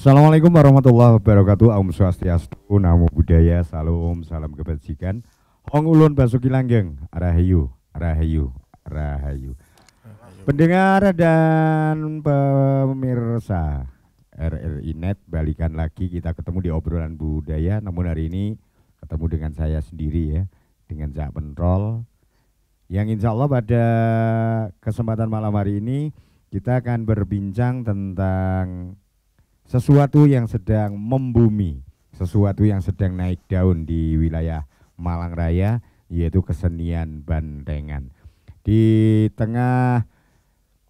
Assalamualaikum warahmatullahi wabarakatuh. Om Swastiastu, Namo Buddhaya, Salam, salam kebajikan. Hong Ulun Basuki Langgeng, Rahayu, Rahayu, Rahayu. Pendengar dan pemirsa RRI Net, balikan lagi kita ketemu di obrolan budaya. Namun hari ini ketemu dengan saya sendiri ya, dengan Cak Pentrol. Yang insya Allah pada kesempatan malam hari ini kita akan berbincang tentang sesuatu yang sedang membumi, sesuatu yang sedang naik daun di wilayah Malang Raya, yaitu kesenian bandengan. Di tengah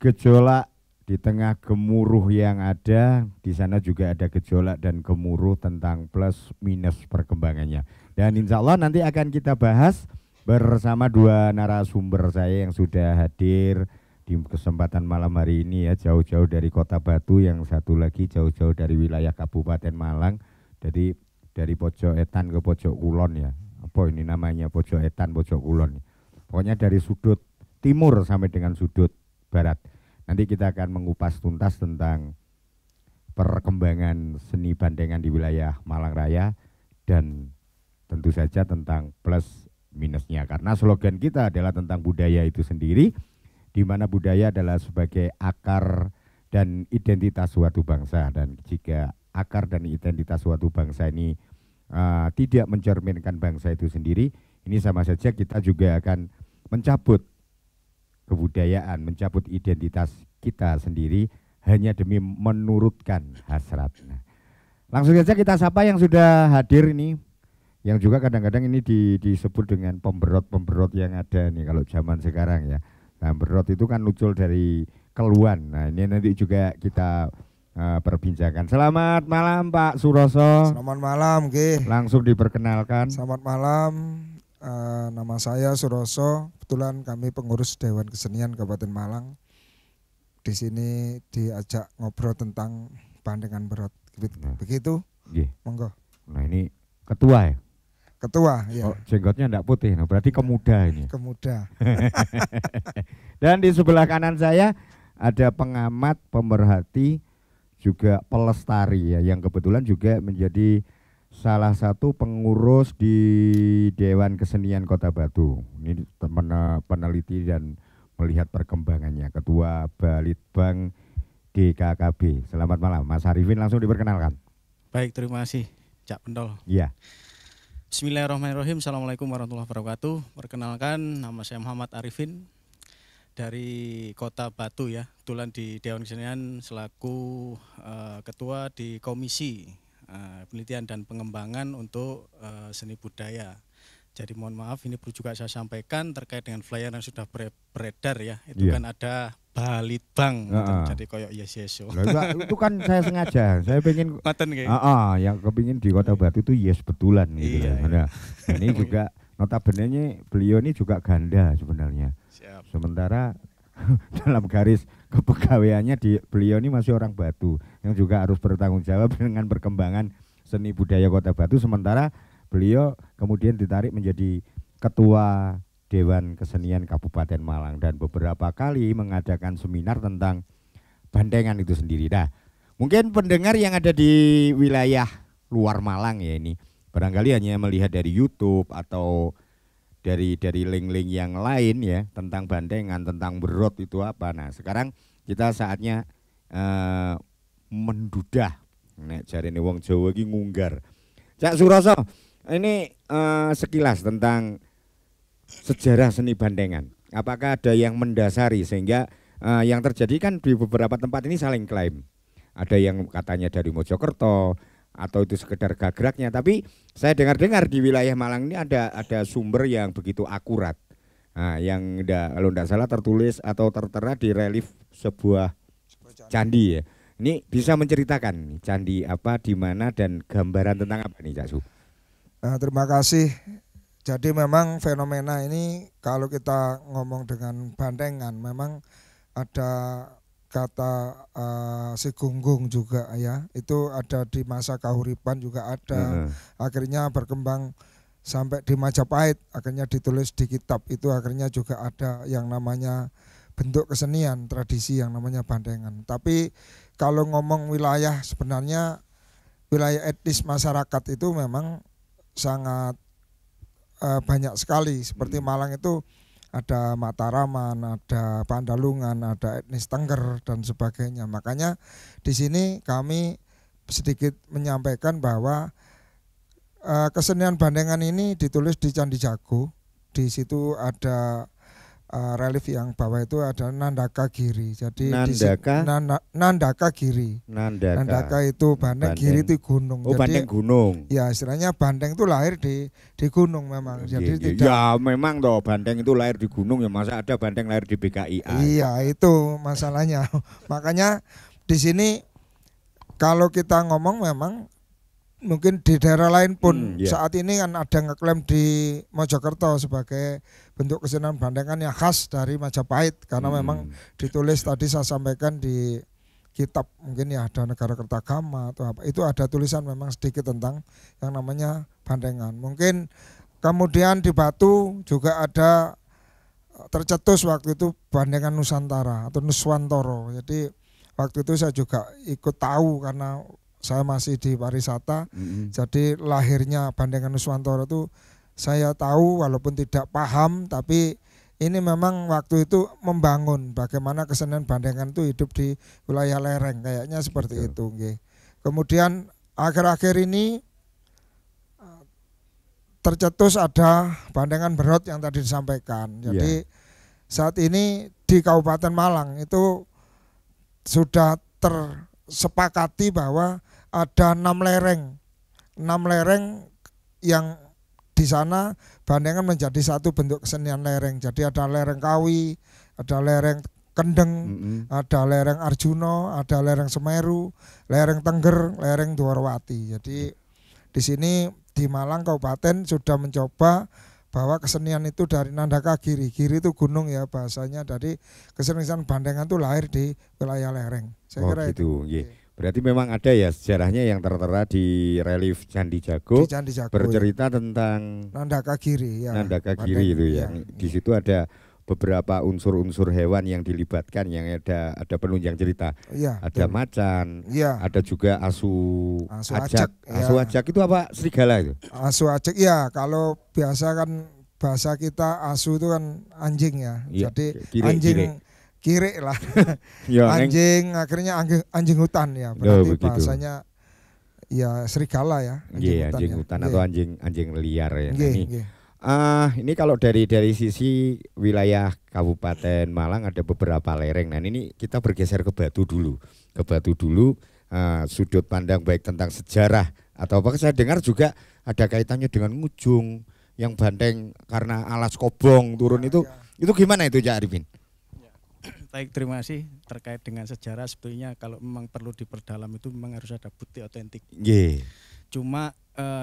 gejolak, di tengah gemuruh yang ada, di sana juga ada gejolak dan gemuruh tentang plus minus perkembangannya. Dan insya Allah nanti akan kita bahas bersama dua narasumber saya yang sudah hadir di kesempatan malam hari ini ya, jauh-jauh dari Kota Batu, yang satu lagi jauh-jauh dari wilayah Kabupaten Malang, jadi dari pojok etan ke pojok kulon ya. Apa ini namanya, pojok etan, pojok kulon. Pokoknya dari sudut timur sampai dengan sudut barat. Nanti kita akan mengupas tuntas tentang perkembangan seni bandengan di wilayah Malang Raya dan tentu saja tentang plus minusnya, karena slogan kita adalah tentang budaya itu sendiri, di mana budaya adalah sebagai akar dan identitas suatu bangsa. Dan jika akar dan identitas suatu bangsa ini tidak mencerminkan bangsa itu sendiri, ini sama saja kita juga akan mencabut kebudayaan, mencabut identitas kita sendiri hanya demi menurutkan hasrat. Nah, langsung saja kita sapa yang sudah hadir ini, yang juga kadang-kadang ini disebut dengan pemberot-pemberot yang ada nih kalau zaman sekarang ya. Nah, berot itu kan muncul dari keluhan. Nah, ini nanti juga kita perbincangkan. Selamat malam Pak Suroso. Selamat malam, langsung diperkenalkan. Selamat malam, nama saya Suroso. Kebetulan kami pengurus Dewan Kesenian Kabupaten Malang. Di sini diajak ngobrol tentang bandengan berot. Begitu? Monggo. Nah, ini ketua ya? Ketua, ya. Oh, jenggotnya enggak putih, nah berarti kemuda ini. Kemuda. Dan di sebelah kanan saya ada pengamat, pemerhati, juga pelestari ya, yang kebetulan juga menjadi salah satu pengurus di Dewan Kesenian Kota Batu. Ini peneliti dan melihat perkembangannya, Ketua Balitbang DKKB. Selamat malam, Mas Arifin, langsung diperkenalkan. Baik, terima kasih, Cak Pendol. Iya. Bismillahirrahmanirrahim. Assalamualaikum warahmatullahi wabarakatuh. Perkenalkan, nama saya Muhammad Arifin dari Kota Batu ya. Kebetulan di Dewan Kesenian selaku ketua di Komisi Penelitian dan Pengembangan untuk Seni Budaya. Jadi mohon maaf, ini perlu juga saya sampaikan terkait dengan flyer yang sudah beredar ya. Itu kan ada Balitbang, jadi koyok yeso. Itu kan saya sengaja, saya pengen yang kepingin di Kota Batu itu yes betulan gitu. Iya. Nah, ini juga notabene beliau ini juga ganda sebenarnya. Siap. Sementara dalam garis kepegawaiannya beliau ini masih orang Batu yang juga harus bertanggung jawab dengan perkembangan seni budaya Kota Batu, sementara beliau kemudian ditarik menjadi ketua Dewan Kesenian Kabupaten Malang dan beberapa kali mengadakan seminar tentang bandengan itu sendiri. Nah, mungkin pendengar yang ada di wilayah luar Malang ya, ini barangkali hanya melihat dari YouTube atau dari link-link yang lain ya tentang bandengan, tentang berot itu apa. Nah, sekarang kita saatnya mendudah. Nek jarene wong Jawa iki ngunggar. Cak Suroso, ini sekilas tentang sejarah seni bandengan. Apakah ada yang mendasari sehingga yang terjadi kan di beberapa tempat ini saling klaim. Ada yang katanya dari Mojokerto atau itu sekedar gagraknya, tapi saya dengar-dengar di wilayah Malang ini ada sumber yang begitu akurat. Nah, yang kalau tidak salah tertulis atau tertera di relief sebuah candi ya. Ini bisa menceritakan candi apa, di mana, dan gambaran tentang apa nih Cak Su? Terima kasih. Jadi memang fenomena ini kalau kita ngomong dengan bandengan memang ada kata si gunggung juga ya. Itu ada di masa kahuripan juga ada. Akhirnya berkembang sampai di Majapahit, akhirnya ditulis di kitab itu, akhirnya juga ada yang namanya bentuk kesenian tradisi yang namanya bandengan. Tapi kalau ngomong wilayah sebenarnya wilayah etnis masyarakat itu memang sangat banyak sekali. Seperti Malang itu ada Mataraman, ada Pandalungan, ada etnis Tengger dan sebagainya. Makanya di sini kami sedikit menyampaikan bahwa kesenian bandengan ini ditulis di Candi Jago. Di situ ada relief yang bawah itu ada Nandaka Giri. Jadi Nandaka Giri. Nandaka itu bandeng, Giri itu gunung. Oh, jadi, bandeng gunung. Ya istilahnya bandeng itu lahir di gunung memang. Jadi tidak. Ya memang toh bandeng itu lahir di gunung ya, masa ada bandeng lahir di BKIA. Iya itu masalahnya. Makanya di sini kalau kita ngomong memang mungkin di daerah lain pun saat ini kan ada ngeklaim di Mojokerto sebagai bentuk kesenian bandengan yang khas dari Majapahit karena memang ditulis tadi saya sampaikan di kitab mungkin ya ada Negara Kertagama atau apa itu ada tulisan memang sedikit tentang yang namanya bandengan. Mungkin kemudian di Batu juga ada tercetus waktu itu bandengan Nusantara atau Nuswantoro. Jadi waktu itu saya juga ikut tahu karena saya masih di pariwisata, jadi lahirnya bandengan Nuswantoro itu saya tahu walaupun tidak paham, tapi ini memang waktu itu membangun bagaimana kesenian bandengan itu hidup di wilayah lereng, kayaknya seperti itu. Kemudian akhir-akhir ini tercetus ada bandengan Berot yang tadi disampaikan. Jadi saat ini di Kabupaten Malang itu sudah tersepakati bahwa ada 6 lereng yang di sana bandengan menjadi satu bentuk kesenian lereng. Jadi ada lereng Kawi, ada lereng Kendeng, ada lereng Arjuna, ada lereng Semeru, lereng Tengger, lereng Dwarawati. Jadi di sini di Malang Kabupaten sudah mencoba bahwa kesenian itu dari Nandaka Giri. Giri itu gunung ya bahasanya. Jadi kesenian bandengan itu lahir di wilayah lereng. Saya kira gitu. Itu. Berarti memang ada ya sejarahnya yang tertera di relief Candi Jago, bercerita tentang Nandaka Giri ya. Nandaka Giri itu ya. Di situ ada beberapa unsur-unsur hewan yang dilibatkan, yang ada penunjang cerita. Ada macan, ada juga asu ajak. Asu ajak itu apa? Serigala itu? Asu ajak ya, kalau biasa kan bahasa kita asu itu kan anjing ya. Jadi anjing kiri lah. Anjing akhirnya anjing hutan ya, berarti bahasanya ya serigala ya. Anjing hutan atau anjing liar ya. Ini kalau dari sisi wilayah Kabupaten Malang ada beberapa lereng. Nah ini kita bergeser ke Batu dulu. Sudut pandang baik tentang sejarah atau apa, saya dengar juga ada kaitannya dengan Ngujung yang bandeng karena alas kobong turun itu gimana itu Cak Arifin? Baik, terima kasih. Terkait dengan sejarah sebetulnya kalau memang perlu diperdalam itu memang harus ada bukti otentik. Cuma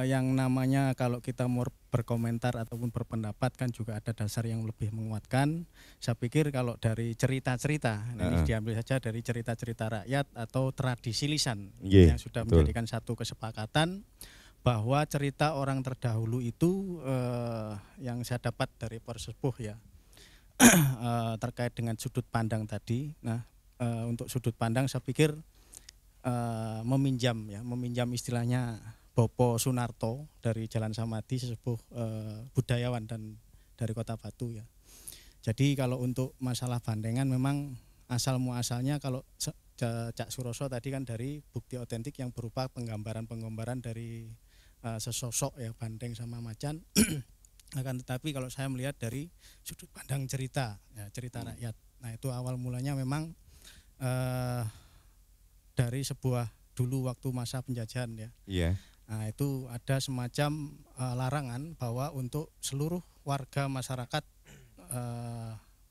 yang namanya kalau kita mau berkomentar ataupun berpendapat kan juga ada dasar yang lebih menguatkan. Saya pikir kalau dari cerita-cerita, ini diambil saja dari cerita-cerita rakyat atau tradisi lisan yang sudah menjadikan satu kesepakatan bahwa cerita orang terdahulu itu yang saya dapat dari persepuh ya. Terkait dengan sudut pandang tadi. Nah, untuk sudut pandang saya pikir meminjam istilahnya Bopo Sunarto dari Jalan Samadhi, sesepuh budayawan dan dari Kota Batu ya. Jadi kalau untuk masalah bandengan memang asal muasalnya kalau Cak Suroso tadi kan dari bukti otentik yang berupa penggambaran dari sesosok ya bandeng sama macan. Akan tetapi kalau saya melihat dari sudut pandang cerita rakyat. Nah itu awal mulanya memang dari sebuah dulu waktu masa penjajahan ya. Nah itu ada semacam larangan bahwa untuk seluruh warga masyarakat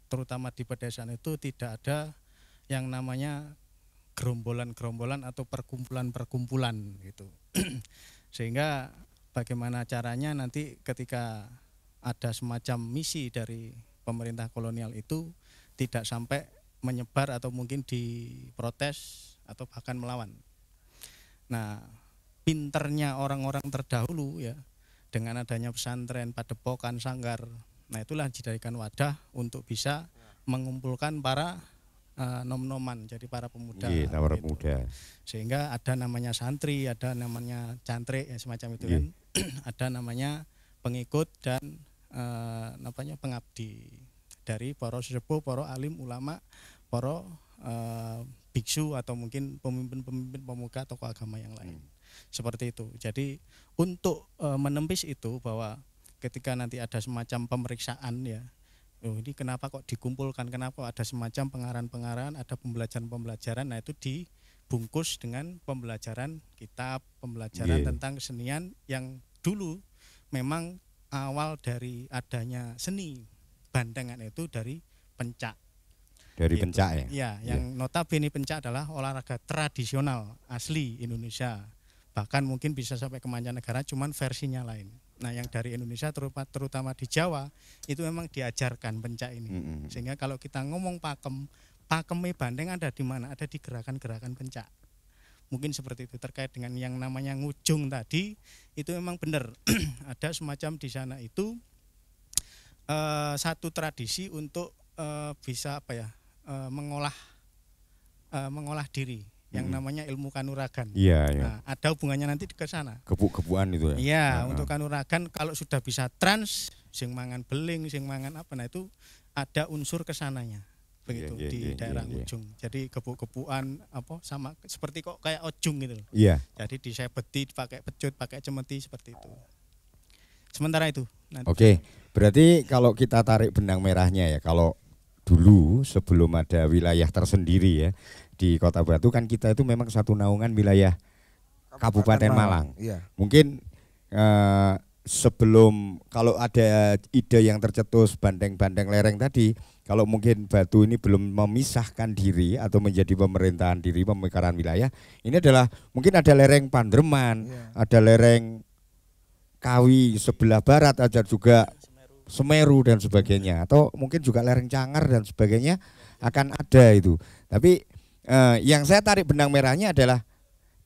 terutama di pedesaan itu tidak ada yang namanya gerombolan-gerombolan atau perkumpulan-perkumpulan gitu. Sehingga bagaimana caranya nanti ketika ada semacam misi dari pemerintah kolonial itu tidak sampai menyebar atau mungkin diprotes atau bahkan melawan. Nah, pinternya orang-orang terdahulu ya dengan adanya pesantren, padepokan, sanggar. Nah, itulah dijadikan wadah untuk bisa mengumpulkan para nom-noman, jadi para pemuda. Iya, para gitu. pemuda. Sehingga ada namanya santri, ada namanya cantrik ya, semacam itu kan. Ada namanya pengikut dan namanya pengabdi dari para sesepuh, para alim ulama, para biksu atau mungkin pemimpin-pemimpin pemuda tokoh agama yang lain. Seperti itu. Jadi untuk menempis itu bahwa ketika nanti ada semacam pemeriksaan ya, oh ini kenapa kok dikumpulkan, kenapa ada semacam pengarahan-pengarahan, ada pembelajaran-pembelajaran, nah itu dibungkus dengan pembelajaran kitab, pembelajaran tentang kesenian yang dulu memang awal dari adanya seni bandengan itu dari pencak. Dari gitu. pencak ya? Ya, yang notabene pencak adalah olahraga tradisional asli Indonesia. Bahkan mungkin bisa sampai ke mancanegara, cuman versinya lain. Nah, yang dari Indonesia terutama di Jawa itu memang diajarkan pencak ini. Sehingga kalau kita ngomong pakemnya bandeng ada di mana? Ada di gerakan-gerakan pencak. Mungkin seperti itu terkait dengan yang namanya ngujung tadi, itu memang benar. Ada semacam di sana itu satu tradisi untuk bisa apa ya? Mengolah diri yang namanya ilmu kanuragan. Iya, iya. Nah, ada hubungannya nanti ke sana. Gebuk-gebukan itu ya. Iya, untuk kanuragan kalau sudah bisa trans, sing mangan beling, sing mangan apa, nah itu ada unsur kesananya. Begitu di daerah ujung. Jadi gebuk-gebukan apa sama seperti kok kayak ojung gitu. Iya. Jadi disebeti pakai pecut, pakai cemeti seperti itu. Sementara itu. Oke, berarti kalau kita tarik benang merahnya ya, kalau dulu sebelum ada wilayah tersendiri ya di Kota Batu kan kita itu memang satu naungan wilayah Kabupaten Malang. Iya. Mungkin sebelum kalau ada ide yang tercetus bandeng-bandeng lereng tadi, kalau mungkin Batu ini belum memisahkan diri atau menjadi pemerintahan diri, pemekaran wilayah, ini adalah mungkin ada lereng Panderman, ada lereng Kawi sebelah barat, ada juga Semeru dan sebagainya, atau mungkin juga lereng Cangar dan sebagainya akan ada itu. Tapi yang saya tarik benang merahnya adalah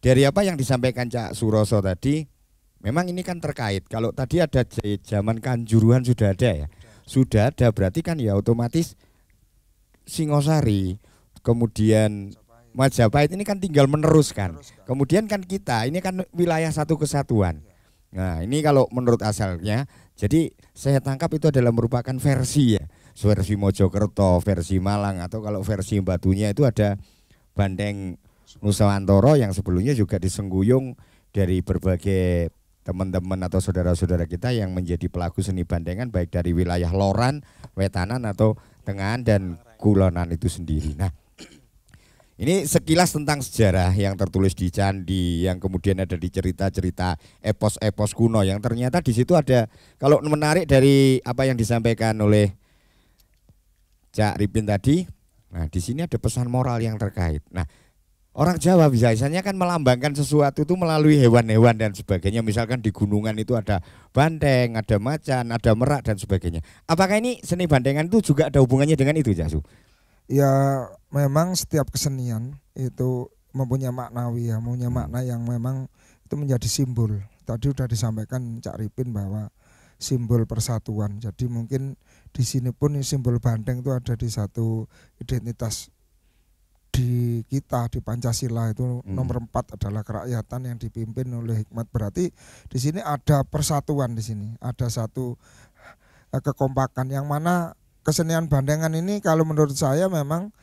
dari apa yang disampaikan Cak Suroso tadi, memang ini kan terkait. Kalau tadi ada zaman Kanjuruhan sudah ada ya, sudah ada berarti kan ya otomatis Singosari, kemudian Majapahit ini kan tinggal meneruskan. Kemudian kan kita ini kan wilayah satu kesatuan. Nah ini kalau menurut asalnya, jadi saya tangkap itu adalah merupakan versi ya, versi Mojokerto, versi Malang, atau kalau versi Batunya itu ada Bandeng Nusantara yang sebelumnya juga disengguyung dari berbagai teman-teman atau saudara-saudara kita yang menjadi pelaku seni bandengan baik dari wilayah Loran, Wetanan atau Tengahan dan Kulonan itu sendiri. Nah, ini sekilas tentang sejarah yang tertulis di candi, yang kemudian ada di cerita-cerita epos-epos kuno yang ternyata di situ ada, kalau menarik dari apa yang disampaikan oleh Cak Ripin tadi, nah di sini ada pesan moral yang terkait. Nah, orang Jawa biasanya kan melambangkan sesuatu itu melalui hewan-hewan dan sebagainya. Misalkan di gunungan itu ada banteng, ada macan, ada merak dan sebagainya. Apakah ini seni bandengan itu juga ada hubungannya dengan itu, Jasu? Ya memang setiap kesenian itu mempunyai maknawi ya, mempunyai makna yang memang itu menjadi simbol. Tadi sudah disampaikan Cak Ripin bahwa simbol persatuan. Jadi mungkin di sini pun simbol bandeng itu ada di satu identitas di kita, di Pancasila itu nomor 4 adalah kerakyatan yang dipimpin oleh hikmat. Berarti di sini ada persatuan, di sini ada satu kekompakan yang mana kesenian bandengan ini kalau menurut saya memang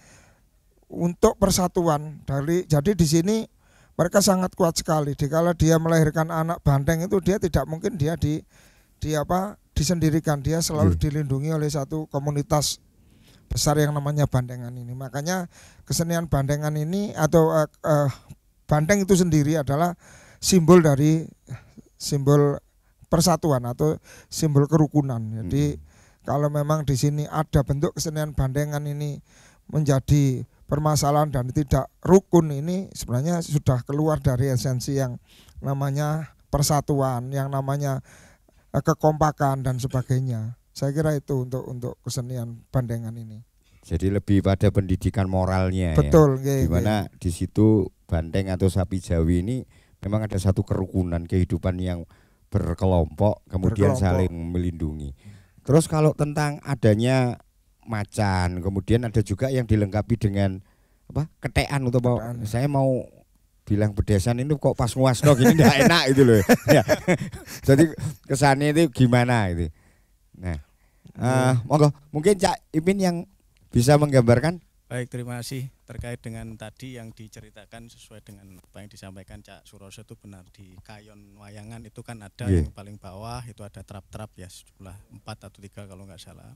untuk persatuan dari, jadi di sini mereka sangat kuat sekali. Kalau dia melahirkan anak bandeng itu dia tidak mungkin dia disendirikan, dia selalu dilindungi oleh satu komunitas besar yang namanya bandengan ini. Makanya kesenian bandengan ini atau bandeng itu sendiri adalah simbol dari simbol persatuan atau simbol kerukunan. Jadi kalau memang di sini ada bentuk kesenian bandengan ini menjadi permasalahan dan tidak rukun, ini sebenarnya sudah keluar dari esensi yang namanya persatuan, yang namanya kekompakan dan sebagainya. Saya kira itu untuk kesenian bandengan ini. Jadi lebih pada pendidikan moralnya. Betul, ya. Dimana di situ bandeng atau sapi Jawi ini memang ada satu kerukunan kehidupan yang berkelompok, kemudian saling melindungi. Terus kalau tentang adanya macan, kemudian ada juga yang dilengkapi dengan apa? Ketekan atau apa? Saya mau bilang bedesan ini kok pas nguasno gini enggak enak itu loh. Ya. Jadi kesannya itu gimana itu. Nah, monggo mungkin Cak Ipin yang bisa menggambarkan. Baik, terima kasih. Terkait dengan tadi yang diceritakan sesuai dengan apa yang disampaikan Cak Suroso itu benar. Di Kayon Wayangan itu kan ada yang paling bawah itu ada trap-trap ya, sejumlah 4 atau 3 kalau nggak salah.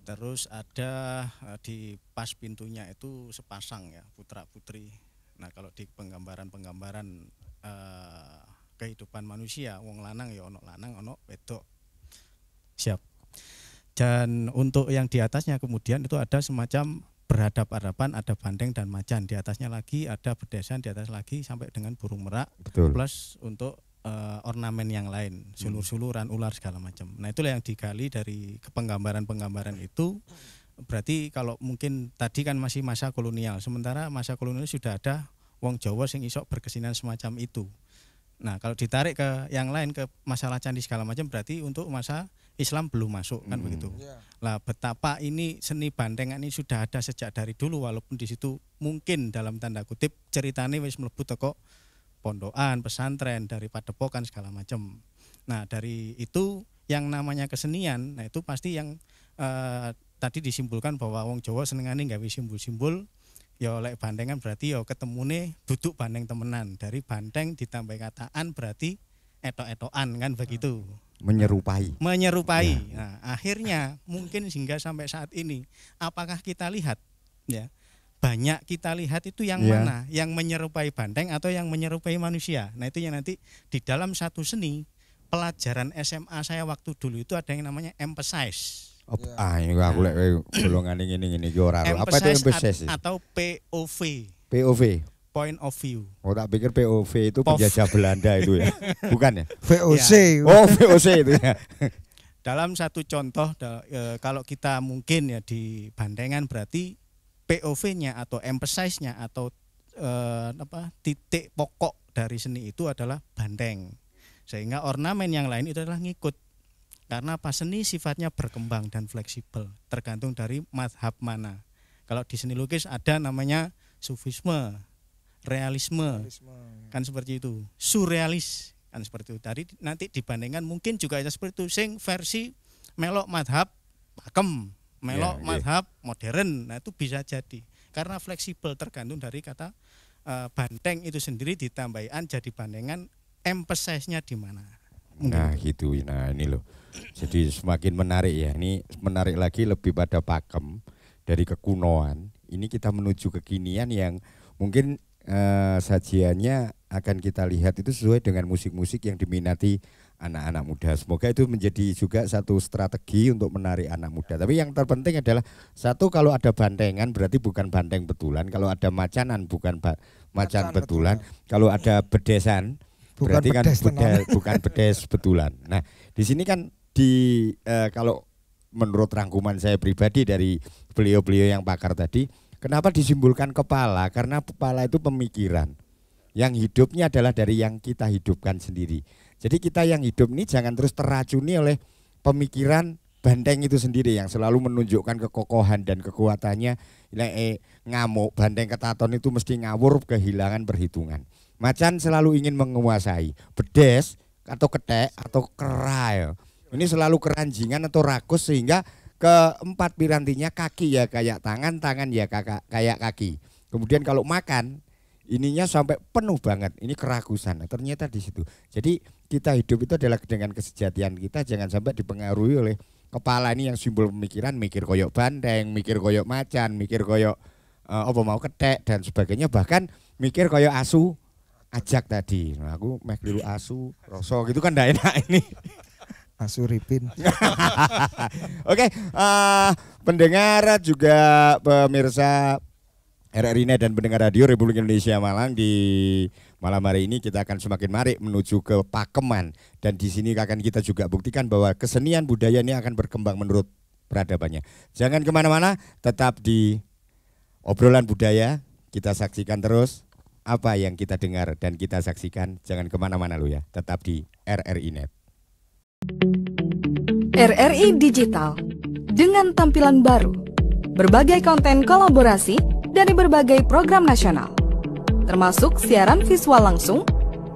Terus ada di pas pintunya itu sepasang ya, putra-putri. Nah, kalau di penggambaran kehidupan manusia, wong lanang ya ono lanang, ono wedok. Siap. Dan untuk yang di atasnya kemudian itu ada semacam berhadap-hadapan, ada bandeng dan macan, di atasnya lagi ada bedesan, di atas lagi sampai dengan burung merak. Betul. Plus untuk ornamen yang lain, sulur-suluran, ular segala macam. Nah, itulah yang digali dari penggambaran-penggambaran itu. Berarti kalau mungkin tadi kan masih masa kolonial, sementara masa kolonial sudah ada wong Jawa sing isok berkesinan semacam itu. Nah, kalau ditarik ke yang lain, ke masalah candi segala macam, berarti untuk masa Islam belum masuk kan begitu. Lah betapa ini seni bandengan ini sudah ada sejak dari dulu, walaupun di situ mungkin dalam tanda kutip ceritane wis mlebu teko pondokan, pesantren, dari padepokan segala macam. Nah, dari itu yang namanya kesenian, nah itu pasti yang tadi disimpulkan bahwa wong Jawa senengane gawe simbol-simbol. Ya oleh bandengan berarti ya ketemune duduk bandeng temenan, dari bandeng ditambah kataan berarti etok-etokan kan begitu. Menyerupai. Ya. Nah, akhirnya mungkin hingga sampai saat ini apakah kita lihat ya banyak kita lihat itu yang mana, yang menyerupai bandeng atau yang menyerupai manusia. Nah, itu yang nanti di dalam satu seni pelajaran SMA saya waktu dulu itu ada yang namanya emphasize. Ini aku lek golongan ini ora. Apa itu emphasize? Atau POV. POV. Point of view. Oh, tak pikir POV itu penjajah Belanda itu ya. Bukan ya? VOC. Ya. Oh, VOC itu ya. Dalam satu contoh kalau kita mungkin ya di bandengan berarti POV-nya atau emphasize-nya atau titik pokok dari seni itu adalah bandeng. Sehingga ornamen yang lain itu adalah ngikut. Karena apa? Seni sifatnya berkembang dan fleksibel, tergantung dari mazhab mana. Kalau di seni lukis ada namanya sufisme, realisme, kan seperti itu. Surrealis kan seperti itu. Tadi nanti dibandingkan mungkin juga seperti itu. Sing versi melok madhab pakem, melok madhab modern. Nah, itu bisa jadi. Karena fleksibel tergantung dari kata bandeng itu sendiri ditambahin jadi bandengan emphasize-nya di mana. Nah, gitu. Nah, ini loh. Jadi semakin menarik ya. Ini menarik lagi lebih pada pakem dari kekunoan. Ini kita menuju kekinian yang mungkin sajiannya akan kita lihat itu sesuai dengan musik-musik yang diminati anak-anak muda. Semoga itu menjadi juga satu strategi untuk menarik anak muda. Tapi yang terpenting adalah satu, kalau ada bandengan berarti bukan bandeng betulan. Kalau ada macanan bukan macan betulan. Kalau ada bedesan berarti kan bukan bedes betulan. Nah, di sini kan kalau menurut rangkuman saya pribadi dari beliau-beliau yang pakar tadi, kenapa disimbolkan kepala? Karena kepala itu pemikiran. Yang hidupnya adalah dari yang kita hidupkan sendiri. Jadi kita yang hidup ini jangan terus terracuni oleh pemikiran bandeng itu sendiri yang selalu menunjukkan kekokohan dan kekuatannya. Ngamuk, bandeng ketaton itu mesti ngawur, kehilangan perhitungan. Macan selalu ingin menguasai. Bedes atau ketek atau kerai, ini selalu keranjingan atau rakus, sehingga keempat pirantinya kaki ya kayak tangan, tangan ya kayak kaki. Kemudian kalau makan ininya sampai penuh banget, ini kerakusan. Ternyata di situ. Jadi kita hidup itu adalah dengan kesejatian kita, jangan sampai dipengaruhi oleh kepala ini yang simbol pemikiran, mikir koyok bandeng, mikir koyok macan, mikir koyok apa mau ketek dan sebagainya, bahkan mikir koyok asu ajak tadi. Nah, aku meh keliru asu, rasa gitu kan ndak enak ini. Asu Ripin. Oke, pendengar juga pemirsa RRI Net dan pendengar radio Republik Indonesia Malang, di malam hari ini kita akan semakin marik menuju ke pakeman, dan di sini akan kita juga buktikan bahwa kesenian budaya ini akan berkembang menurut peradabannya. Jangan kemana-mana, tetap di obrolan budaya, kita saksikan terus apa yang kita dengar dan kita saksikan. Jangan kemana-mana lo ya, tetap di RRI Net. RRI Digital, dengan tampilan baru, berbagai konten kolaborasi dari berbagai program nasional, termasuk siaran visual langsung,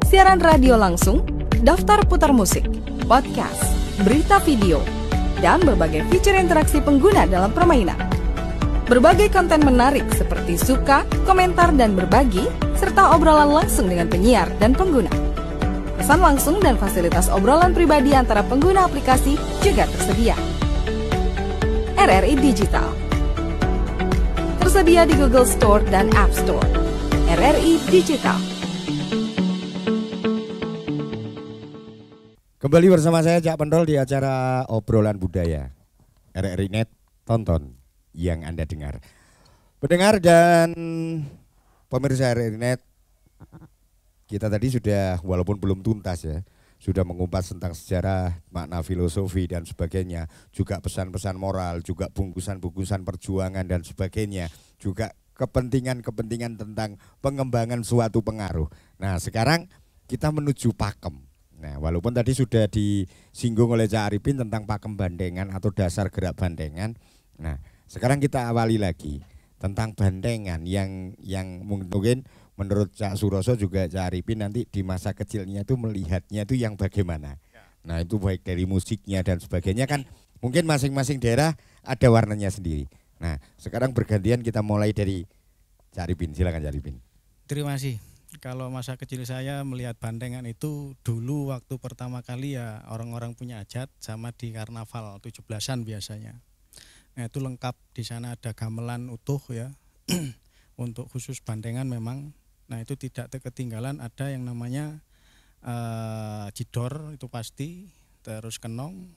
siaran radio langsung, daftar putar musik, podcast, berita video, dan berbagai fitur interaksi pengguna dalam permainan. Berbagai konten menarik seperti suka, komentar, dan berbagi, serta obrolan langsung dengan penyiar dan pengguna. Pesan langsung dan fasilitas obrolan pribadi antara pengguna aplikasi juga tersedia. RRI Digital tersedia di Google Store dan App Store. RRI Digital. Kembali bersama saya Cak Pendol di acara Obrolan Budaya RRI Net, tonton yang Anda dengar. Pendengar dan pemirsa RRI Net, kita tadi sudah, walaupun belum tuntas ya, sudah mengupas tentang sejarah, makna filosofi dan sebagainya, juga pesan-pesan moral, juga bungkusan-bungkusan perjuangan dan sebagainya, juga kepentingan-kepentingan tentang pengembangan suatu pengaruh. Nah, sekarang kita menuju pakem. Nah, walaupun tadi sudah disinggung oleh Cak Arifin tentang pakem bandengan atau dasar gerak bandengan. Nah, sekarang kita awali lagi tentang bandengan yang mungkin menurut Cak Suroso juga Cak Arifin nanti di masa kecilnya itu melihatnya itu yang bagaimana. Nah, itu baik dari musiknya dan sebagainya kan mungkin masing-masing daerah ada warnanya sendiri. Nah, sekarang bergantian kita mulai dari Cak Arifin. Silakan Cak Arifin. Terima kasih. Kalau masa kecil saya melihat bandengan itu dulu waktu pertama kali ya orang-orang punya hajat sama di karnaval 17-an biasanya. Nah, itu lengkap, di sana ada gamelan utuh ya. Untuk khusus bandengan memang. Nah, itu tidak ketinggalan ada yang namanya jidor, itu pasti, terus kenong,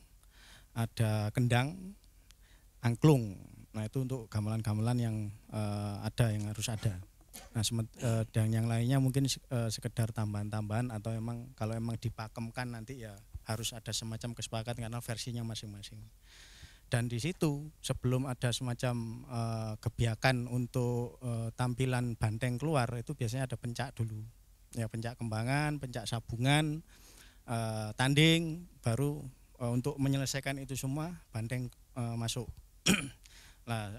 ada kendang, angklung. Nah, itu untuk gamelan-gamelan yang ada, yang harus ada. Nah, dan yang lainnya mungkin sekedar tambahan-tambahan atau emang kalau emang dipakemkan nanti ya harus ada semacam kesepakatan karena versinya masing-masing. Dan di situ sebelum ada semacam kebiakan untuk tampilan banteng keluar itu biasanya ada pencak dulu. Ya, pencak kembangan, pencak sabungan, tanding, baru untuk menyelesaikan itu semua banteng masuk. Nah,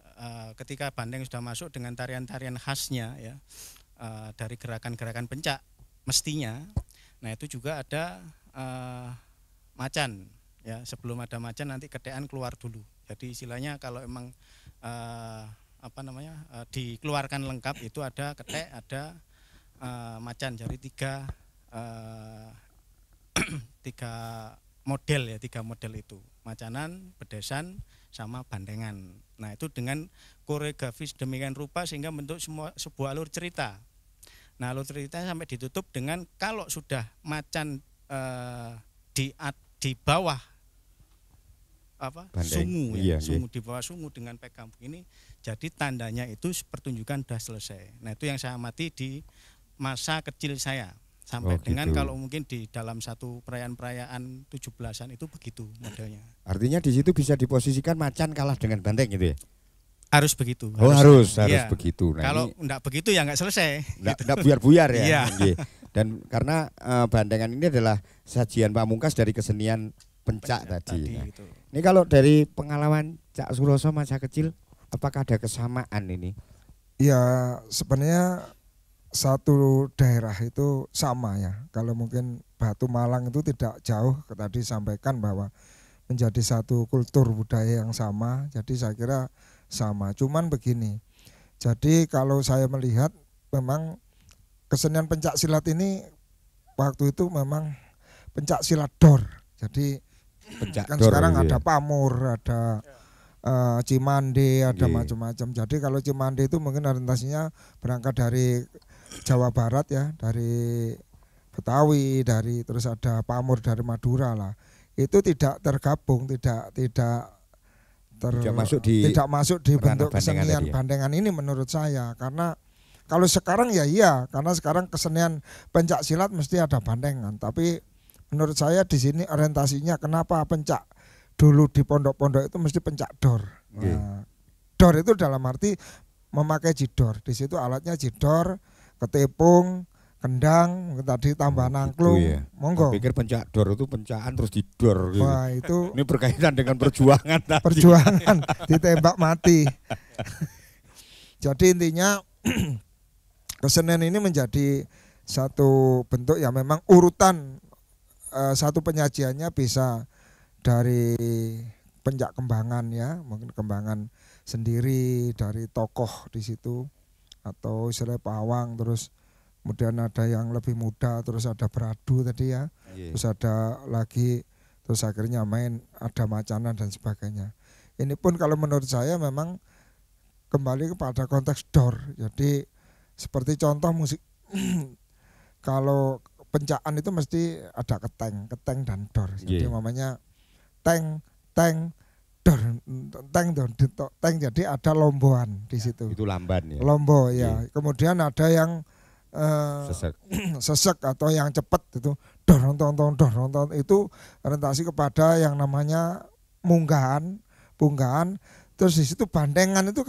ketika banteng sudah masuk dengan tarian-tarian khasnya ya dari gerakan-gerakan pencak mestinya. Nah, itu juga ada macan. Ya, sebelum ada macan nanti ketean keluar dulu. Jadi istilahnya kalau emang dikeluarkan lengkap itu ada ketek, ada macan. Jadi tiga model ya, 3 model itu. Macanan, bedesan, sama bandengan. Nah, itu dengan koreografi demikian rupa sehingga bentuk sebuah alur cerita. Nah, alur ceritanya sampai ditutup dengan kalau sudah macan di bawah sungu ya, sungu di bawah sungu dengan pegang begini, jadi tandanya itu pertunjukan sudah selesai. Nah, itu yang saya amati di masa kecil saya sampai dengan gitu. Kalau mungkin di dalam satu perayaan 17-an itu begitu modelnya. Artinya di situ bisa diposisikan macan kalah dengan banteng gitu ya? Harus begitu. Harus ya. Begitu. Nah, kalau enggak begitu ya enggak selesai. Enggak buyar-buyar ya. Iya. Dan karena bandengan ini adalah sajian pamungkas dari kesenian pencak tadi. Nah, gitu. Ini kalau dari pengalaman Cak Suroso masa kecil, apakah ada kesamaan ini? Ya, sebenarnya satu daerah itu sama ya. Kalau mungkin Batu Malang itu tidak jauh, tadi sampaikan bahwa menjadi satu kultur budaya yang sama. Jadi saya kira sama. Cuman begini. Jadi kalau saya melihat memang kesenian pencak silat ini waktu itu memang pencak silat dor. Jadi kan sekarang ada pamur, ada cimande, ada macam-macam. Jadi kalau cimande itu mungkin orientasinya berangkat dari Jawa Barat ya, dari Betawi, terus ada pamur dari Madura lah. Itu tidak tergabung, tidak masuk di bentuk kesenian bandengan ini menurut saya. Karena kalau sekarang ya iya, karena sekarang kesenian pencak silat mesti ada bandengan. Tapi menurut saya di sini orientasinya kenapa pencak dulu di pondok-pondok itu mesti pencak dor. Nah, dor itu dalam arti memakai jidor. Di situ alatnya jidor, ketepung, kendang, mungkin tadi tambah nangklung, Gitu ya. monggo. Pikir pencak dor itu pencaan terus didor gitu. Wah itu Ini berkaitan dengan perjuangan tadi. perjuangan ditembak mati. Jadi intinya kesenian ini menjadi satu bentuk yang memang urutan satu penyajiannya bisa dari pencak kembangan ya, mungkin kembangan sendiri dari tokoh di situ atau istilah pawang, terus kemudian ada yang lebih muda, terus ada beradu tadi ya, terus ada lagi, terus akhirnya main ada macanan dan sebagainya. Ini pun kalau menurut saya memang kembali kepada konteks dor. Jadi seperti contoh musik kalau pencaan itu mesti ada keteng dan dor. Jadi namanya teng dor, teng jadi ada lomboan di situ. Itu lamban ya. Lombo ya. Kemudian ada yang sesek atau yang cepat itu dorong itu orientasi kepada yang namanya punggahan. Terus di situ bandengan itu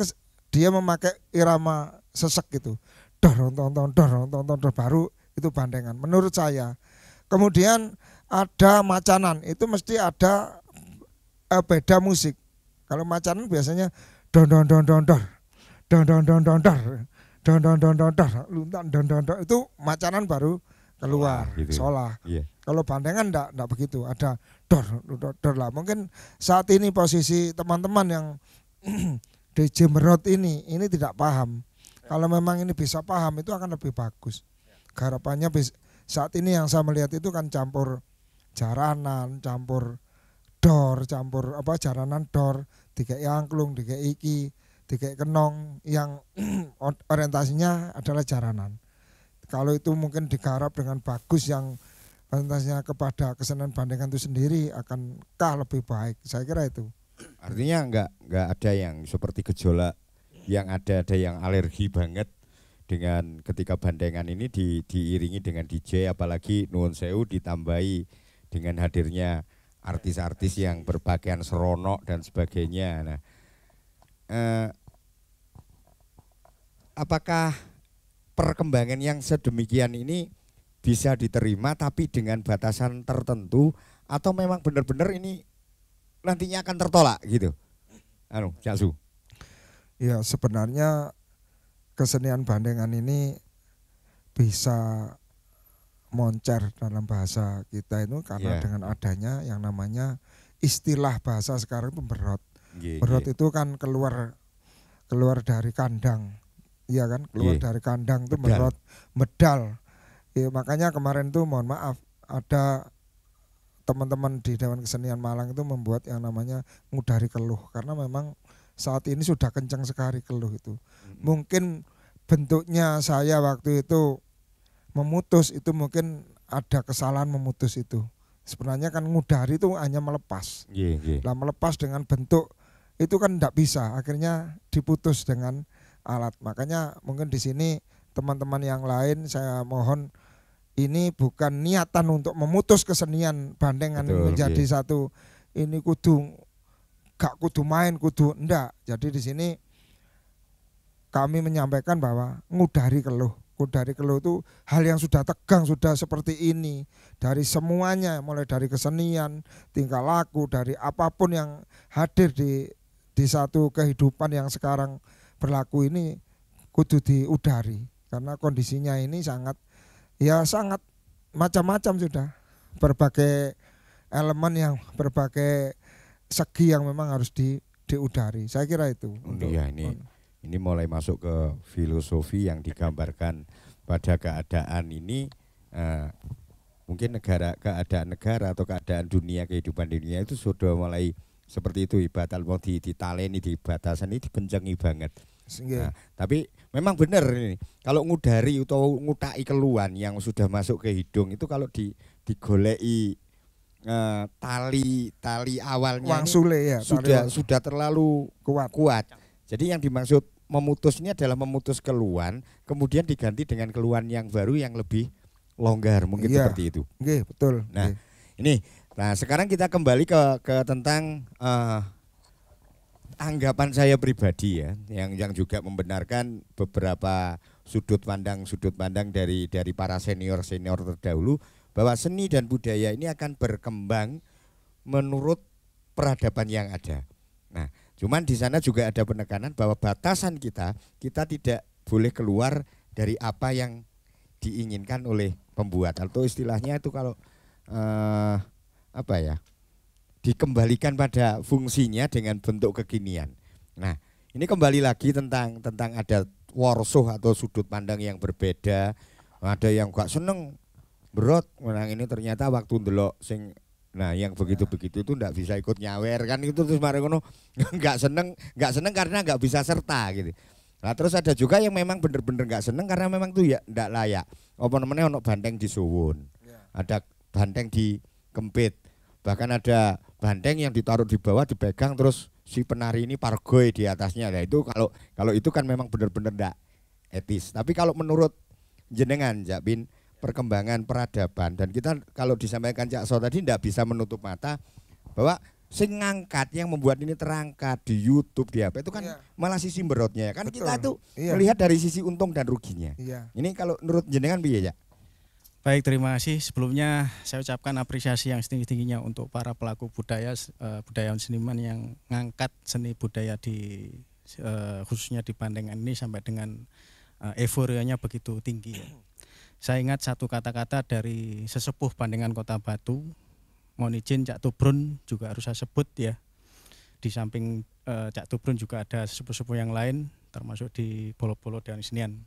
dia memakai irama sesek gitu. Dorong baru itu bandengan menurut saya. Kemudian ada macanan, itu mesti ada beda musik. Kalau macanan biasanya don itu macanan baru keluar gitu. Solah. Kalau bandengan enggak begitu, ada dor lah. Mungkin saat ini posisi teman-teman yang DJ Merot ini tidak paham. Kalau memang ini bisa paham itu akan lebih bagus. Harapannya saat ini yang saya melihat itu kan campur jaranan, campur dor, jaranan dor, dikai angklung, dikai iki, dikai kenong yang orientasinya adalah jaranan. Kalau itu mungkin digarap dengan bagus yang orientasinya kepada kesenian bandengan itu sendiri akan lebih baik. Saya kira itu. Artinya enggak ada yang seperti gejolak yang ada yang alergi banget dengan ketika bandengan ini diiringi dengan DJ, apalagi nuwun sewu ditambahi dengan hadirnya artis-artis yang berpakaian seronok dan sebagainya. Nah, apakah perkembangan yang sedemikian ini bisa diterima tapi dengan batasan tertentu atau memang benar-benar ini nantinya akan tertolak gitu? Cak Su. Ya sebenarnya kesenian bandengan ini bisa moncer dalam bahasa kita itu karena dengan adanya yang namanya istilah bahasa sekarang itu berot. Berot itu kan keluar dari kandang. Iya kan? Keluar dari kandang itu berot, medal. Ya, makanya kemarin tuh mohon maaf ada teman-teman di Dewan Kesenian Malang itu membuat yang namanya ngudari keluh karena memang saat ini sudah kencang sekali keluh itu. Mungkin bentuknya saya waktu itu memutus itu mungkin ada kesalahan memutus itu. Sebenarnya kan ngudari itu hanya melepas. Lah melepas dengan bentuk itu kan tidak bisa. Akhirnya diputus dengan alat. Makanya mungkin di sini teman-teman yang lain saya mohon ini bukan niatan untuk memutus kesenian bandengan menjadi satu. Ini gak kudu main kudu enggak. Jadi di sini kami menyampaikan bahwa ngudari keluh itu hal yang sudah tegang, sudah seperti ini dari semuanya, mulai dari kesenian, tingkah laku, dari apapun yang hadir di satu kehidupan yang sekarang berlaku ini kudu diudari karena kondisinya ini sangat macam-macam sudah, berbagai elemen yang berbagai segi yang memang harus diudari. Saya kira itu. Ini mulai masuk ke filosofi yang digambarkan pada keadaan ini, mungkin keadaan negara atau keadaan dunia, kehidupan dunia itu sudah mulai seperti itu, ibatal mau ditaleni, di batasan ini dipencengi banget. Nah, tapi memang benar ini, kalau ngudari atau ngutai keluhan yang sudah masuk ke hidung itu kalau digoleki tali awalnya ini sudah terlalu kuat. Jadi yang dimaksud memutus ini adalah memutus keluhan, kemudian diganti dengan keluhan yang baru yang lebih longgar, mungkin seperti itu. Betul. Nah, sekarang kita kembali ke tentang tanggapan saya pribadi ya, yang juga membenarkan beberapa sudut pandang dari para senior terdahulu bahwa seni dan budaya ini akan berkembang menurut peradaban yang ada. Nah, cuman di sana juga ada penekanan bahwa batasan kita tidak boleh keluar dari apa yang diinginkan oleh pembuat, atau istilahnya itu kalau dikembalikan pada fungsinya dengan bentuk kekinian. Nah, ini kembali lagi tentang ada warsuh atau sudut pandang yang berbeda. Ada yang gak seneng berot, menang ini ternyata waktu ndelok sing yang begitu-begitu itu ndak bisa ikut nyawer kan, itu terus mari ngono nggak seneng karena nggak bisa serta gitu. Nah terus ada juga yang memang bener-bener nggak seneng karena memang tuh ya ndak layak. Apa namanya, ono banteng di suwun, ada banteng di kempit, bahkan ada banteng yang ditaruh di bawah dipegang terus si penari ini pargoy di atasnya. Nah itu kalau itu kan memang bener-bener ndak etis. Tapi kalau menurut jenengan Jakbin, perkembangan peradaban, dan kita kalau disampaikan Cak So tadi tidak bisa menutup mata bahwa sing ngangkat yang membuat ini terangkat di YouTube di apa itu kan malah sisi berotnya kan. Betul. Kita tuh melihat dari sisi untung dan ruginya. Ini kalau menurut jenengan piye ya? Baik, terima kasih. Sebelumnya saya ucapkan apresiasi yang setinggi-tingginya untuk para pelaku budaya, budayawan seniman yang ngangkat seni budaya di khususnya di Bandengan ini sampai dengan euforianya begitu tinggi. Saya ingat satu kata-kata dari sesepuh Bandengan Kota Batu, mohon izin Cak Tubrun juga harus saya sebut ya. Di samping Cak Tubrun juga ada sesepuh-sesepuh yang lain, termasuk di Bolo-Bolo Dewan Kesenian.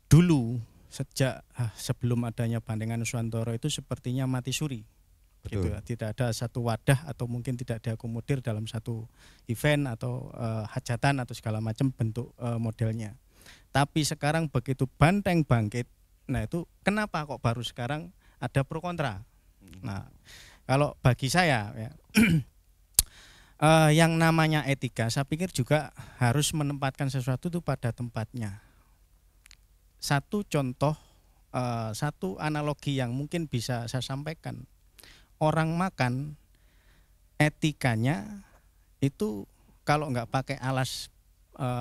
Dulu sejak sebelum adanya Bandengan Nuswantara itu sepertinya mati suri. Gitu ya. Tidak ada satu wadah atau mungkin tidak diakomodir dalam satu event atau hajatan atau segala macam bentuk modelnya. Tapi sekarang begitu Banteng bangkit, nah itu kenapa kok baru sekarang ada pro kontra. Nah kalau bagi saya ya, yang namanya etika saya pikir juga harus menempatkan sesuatu itu pada tempatnya. Satu contoh, satu analogi yang mungkin bisa saya sampaikan, orang makan etikanya itu kalau nggak pakai alas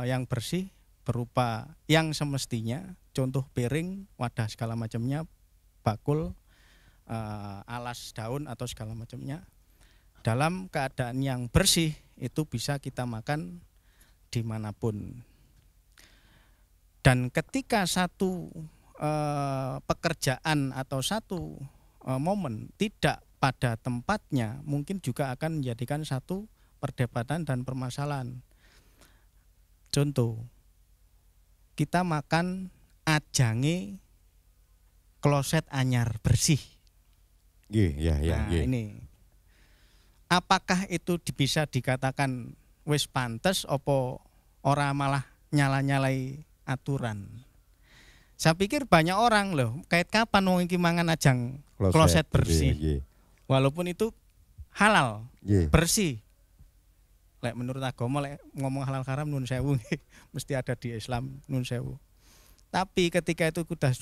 yang bersih berupa yang semestinya, contoh piring, wadah segala macamnya, bakul, alas daun atau segala macamnya, dalam keadaan yang bersih itu bisa kita makan dimanapun. Dan ketika satu pekerjaan atau satu momen tidak pada tempatnya, mungkin juga akan menjadikan satu perdebatan dan permasalahan. Contoh, kita makan ajange kloset anyar bersih. Nah, ini apakah itu bisa dikatakan wis pantes opo ora malah nyala-nyalai aturan? Saya pikir banyak orang loh, kait kapan wong iki mangan ajang kloset bersih. Walaupun itu halal, bersih. Lek menurut agama lek ngomong halal haram nun sewu mesti ada di Islam nun sewu. Tapi ketika itu sudah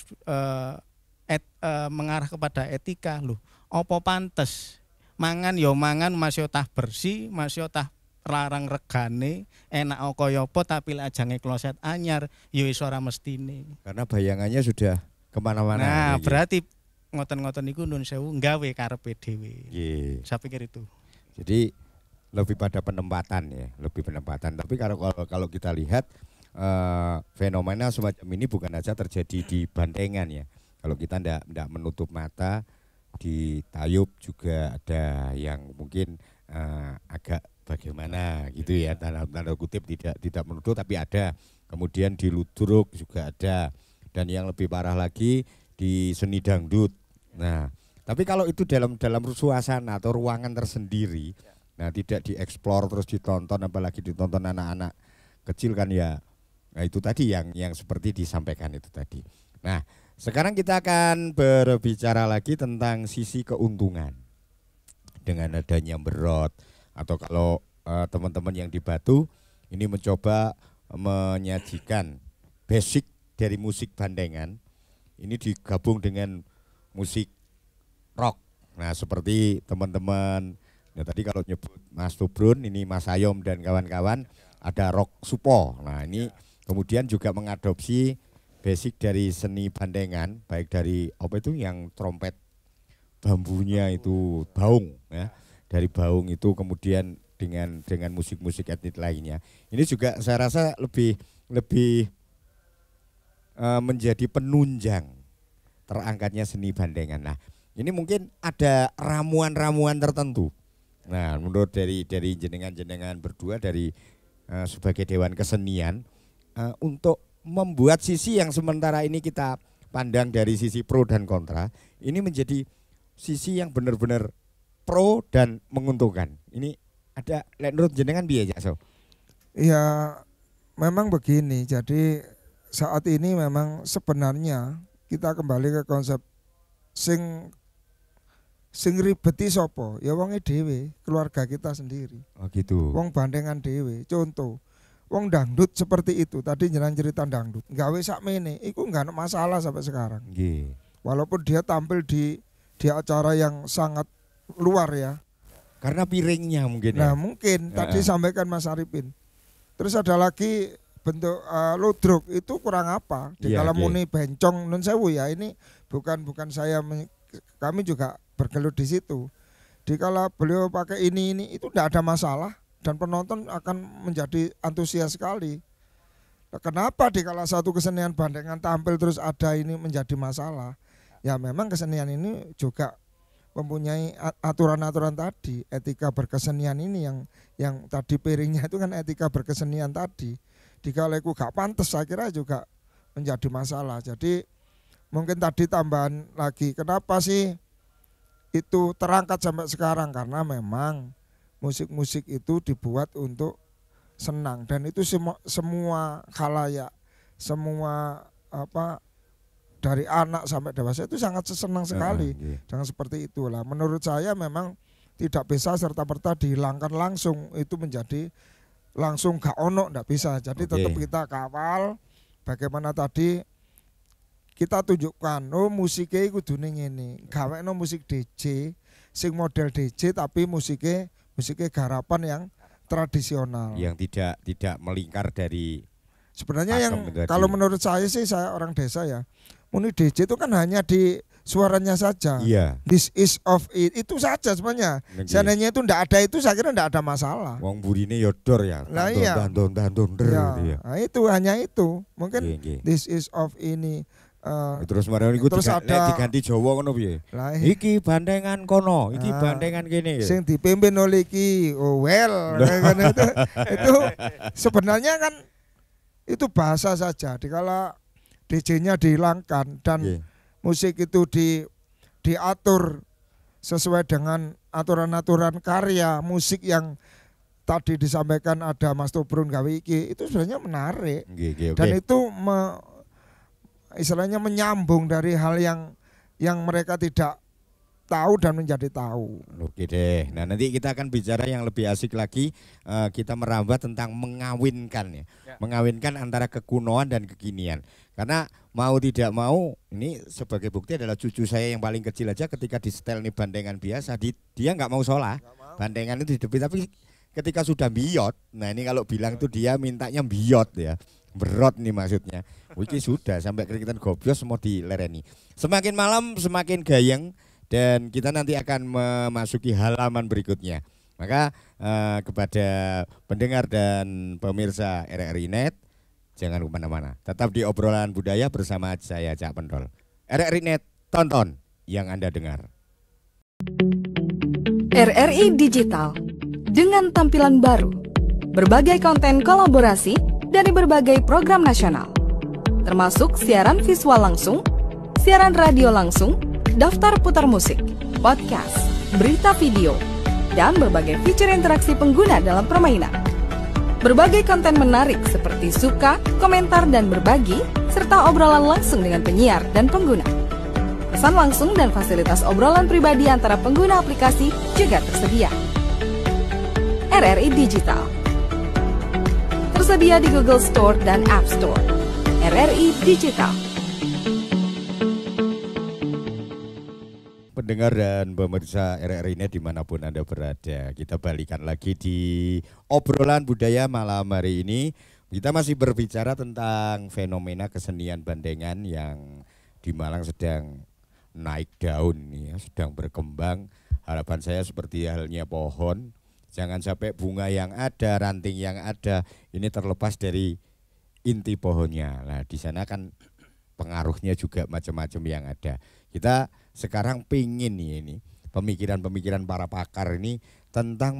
mengarah kepada etika loh, opo pantes mangan yo mangan masih tah bersih, masih tah larang regane, enak kaya apa tapi lek ajange kloset anyar yo iso ora mestine. Karena bayangannya sudah kemana-mana. Nah, berarti ngoten-ngoten niku nun sewu nggawe karepe dhewe. Saya pikir itu. Jadi lebih pada penempatan ya, lebih penempatan. Tapi kalau kita lihat fenomena semacam ini bukan saja terjadi di Bandengan ya. Kalau kita ndak menutup mata, di Tayub juga ada yang mungkin agak bagaimana gitu ya, tanda kutip tidak menutup tapi ada. Kemudian di Ludruk juga ada, dan yang lebih parah lagi di seni dangdut. Nah, tapi kalau itu dalam suasana atau ruangan tersendiri, nah tidak dieksplor terus ditonton, apalagi ditonton anak-anak kecil kan ya. Nah itu tadi yang seperti disampaikan itu tadi. Nah sekarang kita akan berbicara lagi tentang sisi keuntungan dengan adanya berot, atau kalau teman-teman yang di Batu ini mencoba menyajikan basic dari musik Bandengan ini digabung dengan musik rock. Nah seperti teman-teman ya tadi kalau nyebut Mas Tubrun, ini Mas Ayom dan kawan-kawan, ada rock supo. Nah ini kemudian juga mengadopsi basic dari seni bandengan, baik dari apa itu yang trompet bambunya itu baung ya. Dari baung itu kemudian dengan musik-musik etnik lainnya. Ini juga saya rasa lebih menjadi penunjang terangkatnya seni bandengan. Nah, ini mungkin ada ramuan-ramuan tertentu. Nah, menurut dari jenengan berdua dari sebagai Dewan Kesenian untuk membuat sisi yang sementara ini kita pandang dari sisi pro dan kontra, ini menjadi sisi yang benar-benar pro dan menguntungkan. Ini ada menurut jenengan piye ya, So? Ya memang begini, jadi saat ini memang sebenarnya kita kembali ke konsep sing ribeti sopo, ya wonge dhewe, keluarga kita sendiri. Oh gitu. Wong bandengan dhewe, contoh. Wong dangdut seperti itu, tadi jenengan cerita dangdut, gawe sakmene, iku enggak ada masalah sampai sekarang. Nggih. Walaupun dia tampil di acara yang sangat luar ya. Karena piringnya mungkin Nah ya. mungkin tadi sampaikan Mas Arifin. Terus ada lagi bentuk ludruk itu kurang apa? Di Iya, kala iya. muni bencong nun sewu ya, ini bukan saya kami juga bergelut di situ. Di kala beliau pakai ini itu tidak ada masalah dan penonton akan menjadi antusias sekali. Nah, kenapa di kala satu kesenian bandengan tampil terus ada ini menjadi masalah? Ya memang kesenian ini juga mempunyai aturan-aturan tadi, etika berkesenian ini yang tadi piringnya itu kan etika berkesenian tadi. Di kala itu gak pantas saya kira juga menjadi masalah. Jadi mungkin tadi tambahan lagi, kenapa sih itu terangkat sampai sekarang? Karena memang musik-musik itu dibuat untuk senang dan itu semua khalayak, semua dari anak sampai dewasa itu sangat senang sekali. Jangan seperti itulah. Menurut saya memang tidak bisa serta-merta dihilangkan langsung, itu menjadi langsung gak ono, ndak bisa. Jadi tetap kita kawal bagaimana tadi kita tunjukkan, oh musiknya kudune ngene, gawekno musik DJ sing model DJ tapi musiknya garapan yang tradisional. Yang tidak melingkar dari sebenarnya yang menjadi. Kalau menurut saya sih, saya orang desa ya, muni DJ itu kan hanya di suaranya saja. Iya. This is of itu saja sebenarnya. Seandainya itu ndak ada itu saya kira ndak ada masalah. Wong burine yodor ya. Lah iya. Tandon Ya, gitu ya. nah itu hanya itu. Mungkin Nggih. this is of ini. Terus marane iku terus ada diganti Jawa ngono piye? Lah, Iki bandengan kono, iki Ah. bandengan kene. sing dipimpin oleh iki itu sebenarnya kan itu bahasa saja. Dikala DJ-nya dihilangkan dan Nggih. musik itu diatur sesuai dengan aturan-aturan karya musik yang tadi disampaikan ada Mas Tobrun gawe iki, itu sebenarnya menarik. Nggih, oke. Dan itu istilahnya menyambung dari hal yang mereka tidak tahu dan menjadi tahu. Oke deh. Nah, nanti kita akan bicara yang lebih asik lagi. Kita merambah tentang mengawinkan ya. Mengawinkan antara kekunoan dan kekinian. Karena mau tidak mau, ini sebagai bukti adalah cucu saya yang paling kecil aja ketika di setel nih bandengan biasa, dia nggak mau sholat. Bandengan itu hidup, tapi ketika sudah biyot, nah ini kalau bilang itu dia mintanya biyot ya. Berot nih maksudnya. Wiki sudah sampai kerikitan gobios mau dilereni. Semakin malam semakin gayeng. Dan kita nanti akan memasuki halaman berikutnya. Maka kepada pendengar dan pemirsa RRI Net, jangan kemana-mana. Tetap di obrolan budaya bersama saya Cak Pendol. RRI Net, tonton yang Anda dengar. RRI Digital dengan tampilan baru, berbagai konten kolaborasi dari berbagai program nasional, termasuk siaran visual langsung, siaran radio langsung, daftar putar musik, podcast, berita video, dan berbagai fitur interaksi pengguna dalam permainan. Berbagai konten menarik seperti suka, komentar, dan berbagi, serta obrolan langsung dengan penyiar dan pengguna. Pesan langsung dan fasilitas obrolan pribadi antara pengguna aplikasi juga tersedia. RRI Digital tersedia di Google Store dan App Store. RRI Digital. Pendengar dan pemirsa RRI Net dimanapun Anda berada, kita balikan lagi di obrolan budaya malam hari ini Kita masih berbicara tentang fenomena kesenian bandengan yang di Malang sedang naik daun nih ya, sedang berkembang. Harapan saya seperti halnya pohon, jangan sampai bunga yang ada, ranting yang ada ini terlepas dari inti pohonnya. Nah, di sana kan pengaruhnya juga macam-macam yang ada. Kita sekarang pingin nih ini pemikiran-pemikiran para pakar ini tentang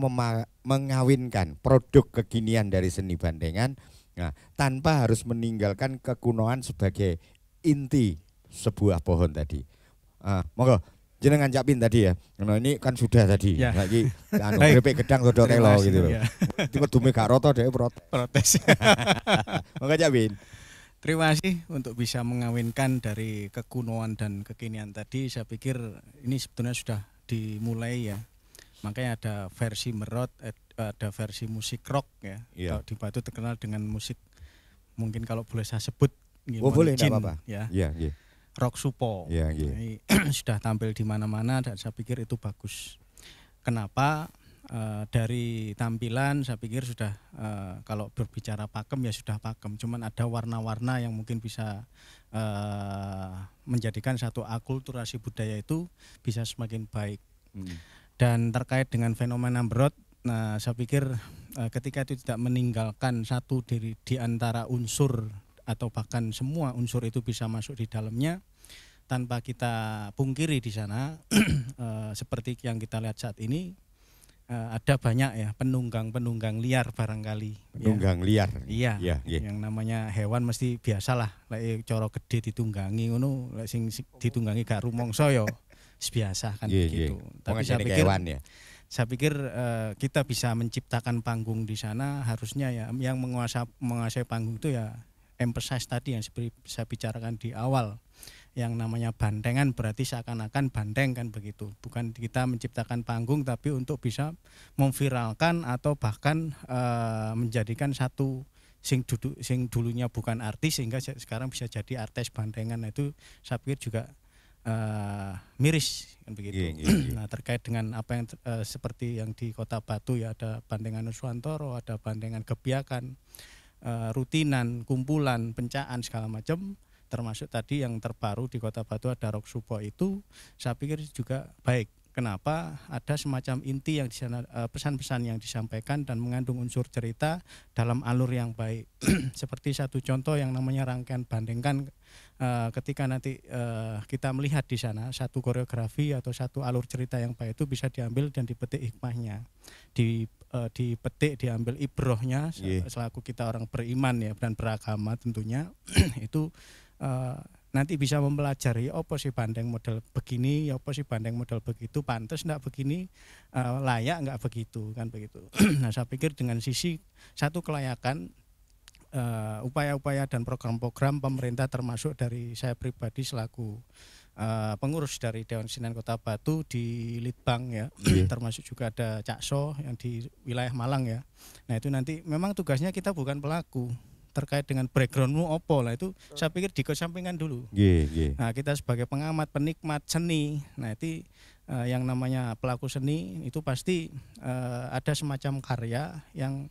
mengawinkan produk kekinian dari seni bandengan, nah, tanpa harus meninggalkan kekunoan sebagai inti sebuah pohon tadi. Monggo jenengan capin tadi ya. Nah, ini kan sudah tadi. Ya. Lagi anu krepek gedang dodol telo gitu loh. Ya. Tiba dume gak roto dhek Protes. Monggo capin. Terima kasih untuk bisa mengawinkan dari kekunoan dan kekinian tadi. Saya pikir ini sebetulnya sudah dimulai ya. Makanya ada versi merot, ada versi musik rock ya. Iya. Kalau di Batu terkenal dengan musik, mungkin kalau boleh saya sebut, Boleh Jin, enggak apa-apa. ya. Iya, nggih. Rock Supo. Iya, nggih. Jadi, sudah tampil di mana-mana dan saya pikir itu bagus. Kenapa? Dari tampilan saya pikir sudah kalau berbicara pakem ya sudah pakem. Cuman ada warna-warna yang mungkin bisa menjadikan satu akulturasi budaya itu bisa semakin baik. Dan terkait dengan fenomena berot, nah saya pikir ketika itu tidak meninggalkan satu di antara unsur atau bahkan semua unsur itu bisa masuk di dalamnya tanpa kita pungkiri di sana seperti yang kita lihat saat ini ada banyak ya penunggang liar barangkali. Penunggang liar. Iya. Iya, Yang namanya hewan mesti biasalah lek cara gede ditunggangi ngono, lek sing ditunggangi gak rumangsa ya biasa kan begitu. Tapi saya pikir hewan ya. Saya pikir kita bisa menciptakan panggung di sana, harusnya ya yang menguasai panggung itu ya emphasize tadi yang seperti saya bicarakan di awal. Yang namanya bandengan berarti seakan-akan bandeng kan begitu. Bukan kita menciptakan panggung tapi untuk bisa memviralkan atau bahkan menjadikan satu sing dulunya bukan artis sehingga sekarang bisa jadi artis bandengan. Nah, itu saya pikir juga miris kan begitu. Nah, terkait dengan apa yang seperti yang di Kota Batu ya, ada bandengan Nuswantoro, ada bandengan Gebiakan, rutinan, kumpulan, pencaan segala macam. Termasuk tadi yang terbaru di Kota Batu ada Rock Supo itu saya pikir juga baik. Kenapa? Ada semacam inti yang di sana, pesan-pesan yang disampaikan dan mengandung unsur cerita dalam alur yang baik. Seperti satu contoh yang namanya rangkaian bandengkan, ketika nanti kita melihat di sana satu koreografi atau satu alur cerita yang baik itu bisa diambil dan dipetik hikmahnya, dipetik, diambil ibrohnya selaku kita orang beriman ya dan beragama tentunya itu nanti bisa mempelajari apa sih bandeng model begini, apa sih bandeng model begitu, pantas enggak begini, layak enggak begitu kan begitu. Nah, saya pikir dengan sisi satu kelayakan, upaya-upaya dan program-program pemerintah termasuk dari saya pribadi selaku pengurus dari Dewan Kesenian Kota Batu di Litbang ya, termasuk juga ada Cakso yang di wilayah Malang ya. Nah, itu nanti memang tugasnya kita bukan pelaku. Terkait dengan backgroundmu opo lah itu saya pikir dikesampingkan dulu. Nah, kita sebagai pengamat, penikmat seni, nah itu yang namanya pelaku seni itu pasti ada semacam karya yang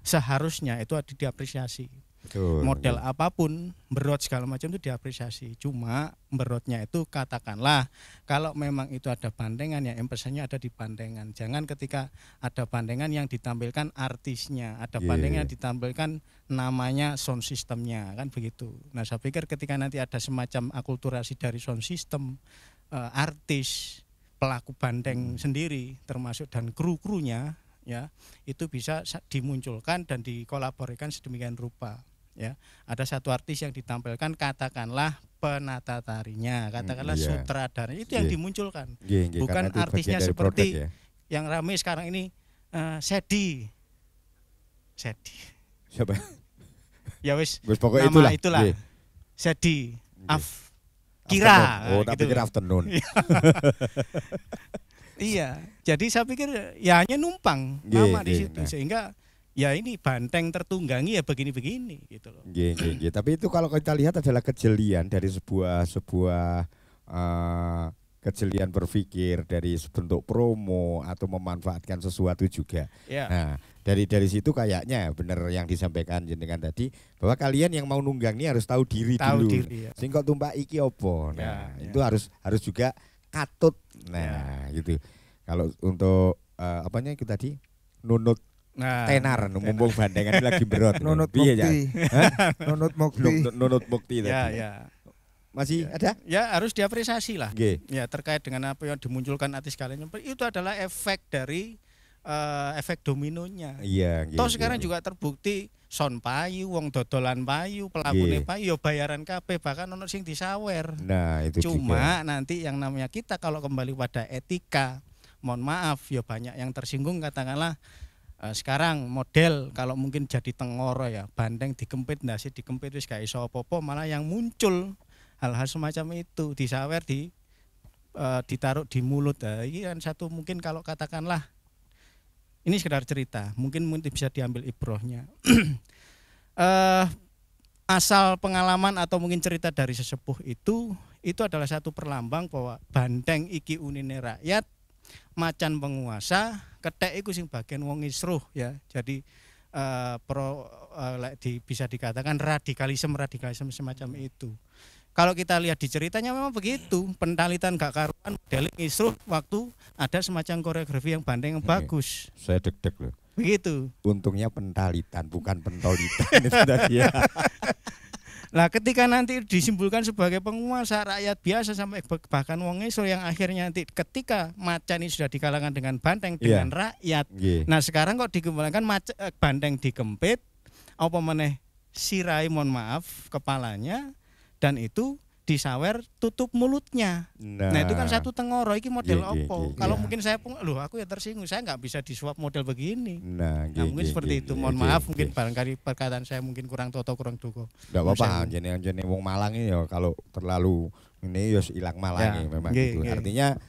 seharusnya itu diapresiasi. Betul, model apapun, berot segala macam itu diapresiasi. Cuma berotnya itu katakanlah kalau memang itu ada bandengan ya empesanya ada di bandengan. Jangan ketika ada bandengan yang ditampilkan artisnya, ada bandengan yang ditampilkan namanya sound systemnya kan begitu. Nah, saya pikir ketika nanti ada semacam akulturasi dari sound system, artis, pelaku bandeng sendiri termasuk dan kru-krunya ya, itu bisa dimunculkan dan dikolaborasikan sedemikian rupa. Ya, ada satu artis yang ditampilkan katakanlah penata tarinya, katakanlah sutradara, itu yang dimunculkan, bukan artisnya seperti yang ramai sekarang ini Sedi. Siapa? Ya wis, nama itulah. Sedi Kira. Oh, tak pikir afternoon. Iya, jadi saya pikir ya hanya numpang nama di situ sehingga ya ini banteng tertunggangi ya begini-begini gitu loh. Tapi itu kalau kita lihat adalah kejelian dari sebuah kejelian berpikir, dari bentuk promo atau memanfaatkan sesuatu juga. Ya. Nah, dari situ kayaknya bener yang disampaikan jenengan tadi, bahwa kalian yang mau nunggang ini harus tahu diri Tahu dulu. diri, ya. Sing kok tumpak iki opo. Nah, Ya, itu harus juga katut. Nah, gitu. Kalau untuk apanya itu tadi? Nunut Nah, tenar, mumpung bandengan lagi berat. Nunut Piye, Jan? mukti. Nunut mukti. Nunut bukti tadi. ya. Masih ada? Ya harus diapresiasi lah. Nggih. Ya terkait dengan apa yang dimunculkan artis kalian itu adalah efek dari efek dominonya. Iya, nggih. Toh sekarang juga terbukti son payu, wong dodolan payu, pelakune Nggih. payu, yo bayaran kabeh, bahkan ono sing disawer. Nah, itu Cuma juga. nanti yang namanya kita kalau kembali pada etika, mohon maaf, ya banyak yang tersinggung katakanlah sekarang model kalau mungkin jadi tengoro ya, bandeng dikempit, nasi dikempit wis gak iso apa-apa, malah yang muncul hal-hal semacam itu disawer ditaruh di mulut. Nah, ini kan satu mungkin kalau katakanlah ini sekedar cerita, mungkin bisa diambil ibrohnya. Asal pengalaman atau mungkin cerita dari sesepuh itu adalah satu perlambang bahwa bandeng iki unine rakyat, macan penguasa, kethek iku sing bagian wong isruh ya. Jadi bisa dikatakan radikalisme semacam itu. Kalau kita lihat di ceritanya memang begitu, pentalitan gak karuan, modeling isruh waktu ada semacam koreografi yang bandeng yang bagus. Saya deg-deg loh. Begitu. Untungnya pentalitan bukan pentolitan itu tadi ya. Lah ketika nanti disimpulkan sebagai penguasa rakyat biasa sampai bahkan wong isruh yang akhirnya nanti ketika macan ini sudah dikalahkan dengan bandeng dengan rakyat. Nggih. Nah sekarang kok dikembalikan bandeng dikempit, apa meneh sirai mohon maaf kepalanya, dan itu disawer tutup mulutnya. Nah itu kan satu tengoro, iki model opo. Kalau mungkin saya aku ya tersinggung, saya nggak bisa disuap model begini. Nah mungkin seperti itu. Mohon maaf mungkin barangkali perkataan saya mungkin kurang toto kurang duko. Enggak apa-apa, jeneng wong Malang ini ya kalau terlalu ini ya ilang Malang ya, memang gitu. Artinya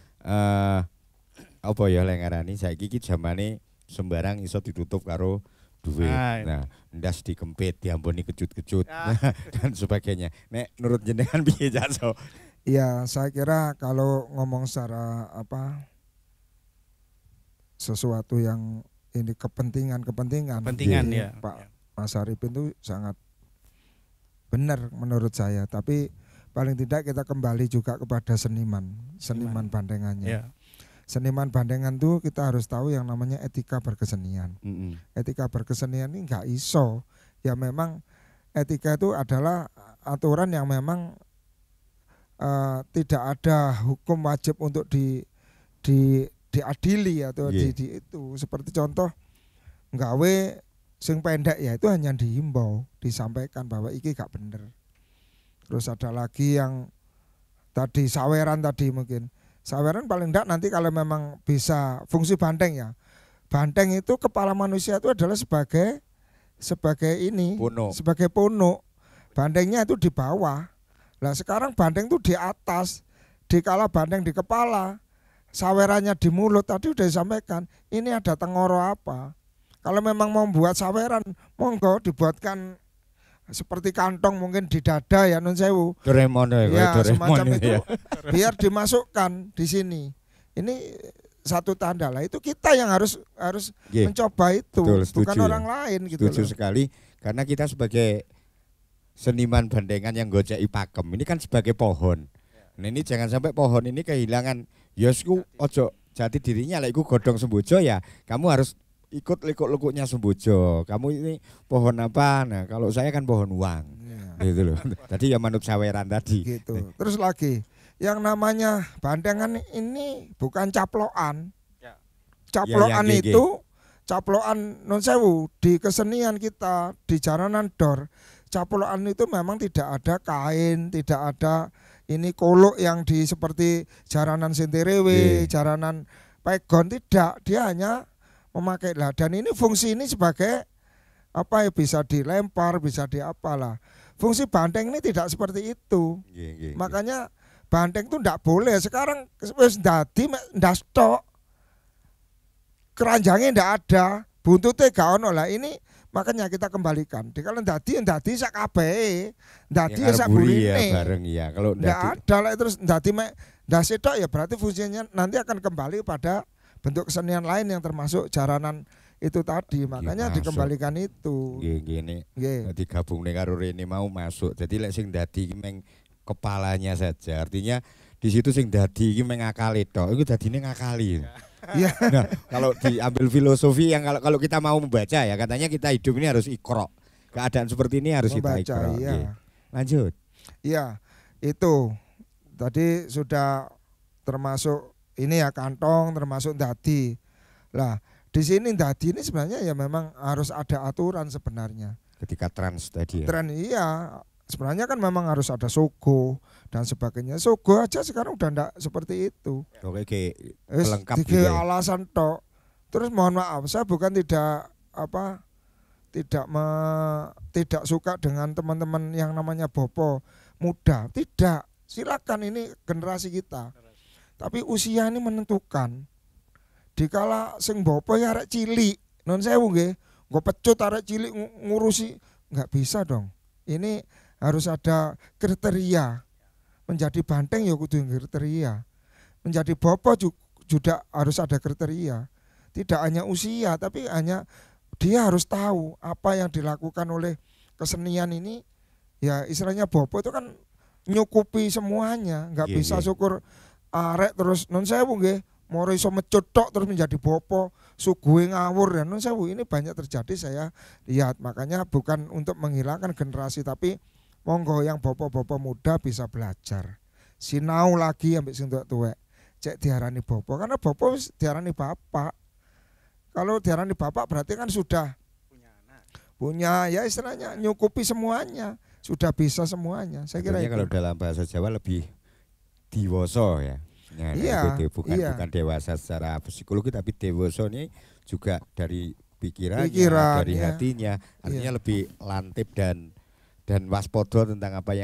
apa ya lek ngarani saiki iki jamane sembarang iso ditutup karo duit. Nah, ndas dikempit, diamboni kecut-kecut dan sebagainya. Nek menurut jenengan piye Jaso? Ya, saya kira kalau ngomong secara sesuatu yang ini kepentingan ya. Pak Mas Arifin itu sangat benar menurut saya, tapi paling tidak kita kembali juga kepada seniman bandengannya. Ya. Seniman bandengan tuh kita harus tahu yang namanya etika berkesenian. Etika berkesenian ini nggak iso. Ya memang etika itu adalah aturan yang memang tidak ada hukum wajib untuk diadili atau itu. Seperti contoh nggawe sing pendek ya itu hanya dihimbau, disampaikan bahwa iki gak bener. Terus ada lagi yang tadi saweran tadi mungkin. Saweran paling enggak nanti kalau memang bisa fungsi bandeng ya. Bandeng itu kepala manusia itu adalah sebagai sebagai pono. Bandengnya itu di bawah. Lah sekarang bandeng itu di atas. Dikala bandeng di kepala, sawerannya di mulut tadi udah disampaikan. Ini ada tengoro apa? Kalau memang mau buat saweran, monggo dibuatkan seperti kantong mungkin di dada ya nun sewu. Doraemon ya semacam itu ya. Biar dimasukkan di sini. Ini satu tanda lah, itu kita yang harus mencoba itu. Betul, bukan orang lain gitu. Setuju sekali, karena kita sebagai seniman bandengan yang gojeki pakem ini kan sebagai pohon. Nah ini jangan sampai pohon ini kehilangan yosku ojo jati dirinya lah iku godhong sembojo ya. Kamu harus ikut lekuk-lekuknya sembojo. Kamu ini pohon apa? Nah, kalau saya kan pohon uang. Gitu loh. Tadi ya manut saweran tadi. Gitu. Terus lagi, yang namanya bandengan ini bukan caplokan. Caplokan itu caplokan non sewu di kesenian kita di jaranan dor. Caplokan itu memang tidak ada kain, tidak ada ini kolok yang di seperti jaranan Sinterewe, jaranan pegon, tidak. Dia hanya memakai lah, dan ini fungsi ini sebagai apa ya, bisa dilempar, bisa diapalah. Fungsi bandeng ini tidak seperti itu. Makanya bandeng itu ndak boleh. Sekarang wis dadi ndas tok. Keranjangnya ndak ada, buntutnya gak ono lah. Ini Makanya kita kembalikan. Kalau ndadi sak kabeh, ndadi Ya, sak ngaburi ya burine. bareng ya. Kalau Nggak ndadi ada lah terus ndadi mek ndase tok ya berarti fungsinya nanti akan kembali pada bentuk kesenian lain yang termasuk jaranan itu tadi. Makanya masuk. dikembalikan itu. gini Nggih. digabung karo Rene mau masuk. Jadi lek sing dadi iki meng kepalanya saja. Artinya di situ sing dadi iki meng akali tok. Iku dadine ngakali. Iya. Nah, kalau diambil filosofi yang kalau kita mau membaca ya katanya kita hidup ini harus ikro. Keadaan seperti ini harus kita Membaca, ikro. iya. Nggih. Lanjut. Iya, itu tadi sudah termasuk ini ya kantong, termasuk ndadi. Lah, di sini ndadi ini sebenarnya ya memang harus ada aturan sebenarnya. Ketika trans tadi ya. Tren iya, sebenarnya kan memang harus ada sogo dan sebagainya. Sogo aja sekarang udah ndak seperti itu. Oke, kayak Wis pelengkap dikei gitu ya. alasan tok. Terus mohon maaf, saya bukan tidak tidak suka dengan teman-teman yang namanya bopo muda. Tidak, silakan ini generasi kita. Tapi usia ini menentukan. Dikala sing bopo ya arek cilik, non sewu nggih, nggo pecut arek cilik ngurusi nggak bisa dong. Ini harus ada kriteria. Menjadi banteng ya kudu kriteria. Menjadi bopo juga harus ada kriteria. Tidak hanya usia tapi hanya dia harus tahu apa yang dilakukan oleh kesenian ini. Ya istilahnya bopo itu kan nyukupi semuanya, nggak Iya, bisa iya. syukur arek terus non sewu nggih, moro iso mecut tok terus menjadi bopo, suguhe ngawur ya non sewu. Ini banyak terjadi saya lihat. Makanya bukan untuk menghilangkan generasi tapi monggo yang bopo-bopo muda bisa belajar. Sinau lagi ambek sing tuwek. Cek diarani bopo karena bopo wis diarani bapak. Kalau diarani bapak berarti kan sudah punya ya istilahnya nyukupi semuanya, sudah bisa semuanya. Saya kira Sebenarnya itu. kalau dalam bahasa Jawa lebih diwoso ya. Nah, Iya, itu bukan iya. dewasa secara psikologi tapi dewoso ini juga dari pikirannya, Pikiran, dari ya. hatinya. Artinya Iya. lebih lantip dan waspada tentang apa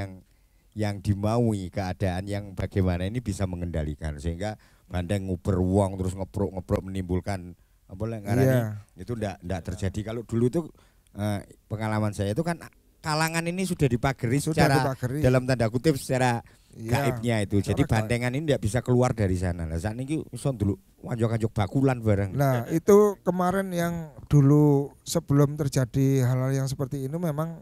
yang dimaui, keadaan yang bagaimana ini bisa mengendalikan sehingga bandeng nguber uang terus ngeprok menimbulkan apa lah ngarani Iya. itu ndak terjadi. Kalau dulu itu pengalaman saya itu kan kalangan ini sudah dipagari Sudah secara dipagari. dalam tanda kutip secara Iya. gaibnya itu. Jadi Secara gaib. bandengan ini tidak bisa keluar dari sana. Lah saat ini iso dulu wanjok-wanjok bakulan bareng. Nah itu kemarin yang dulu sebelum terjadi hal-hal yang seperti ini memang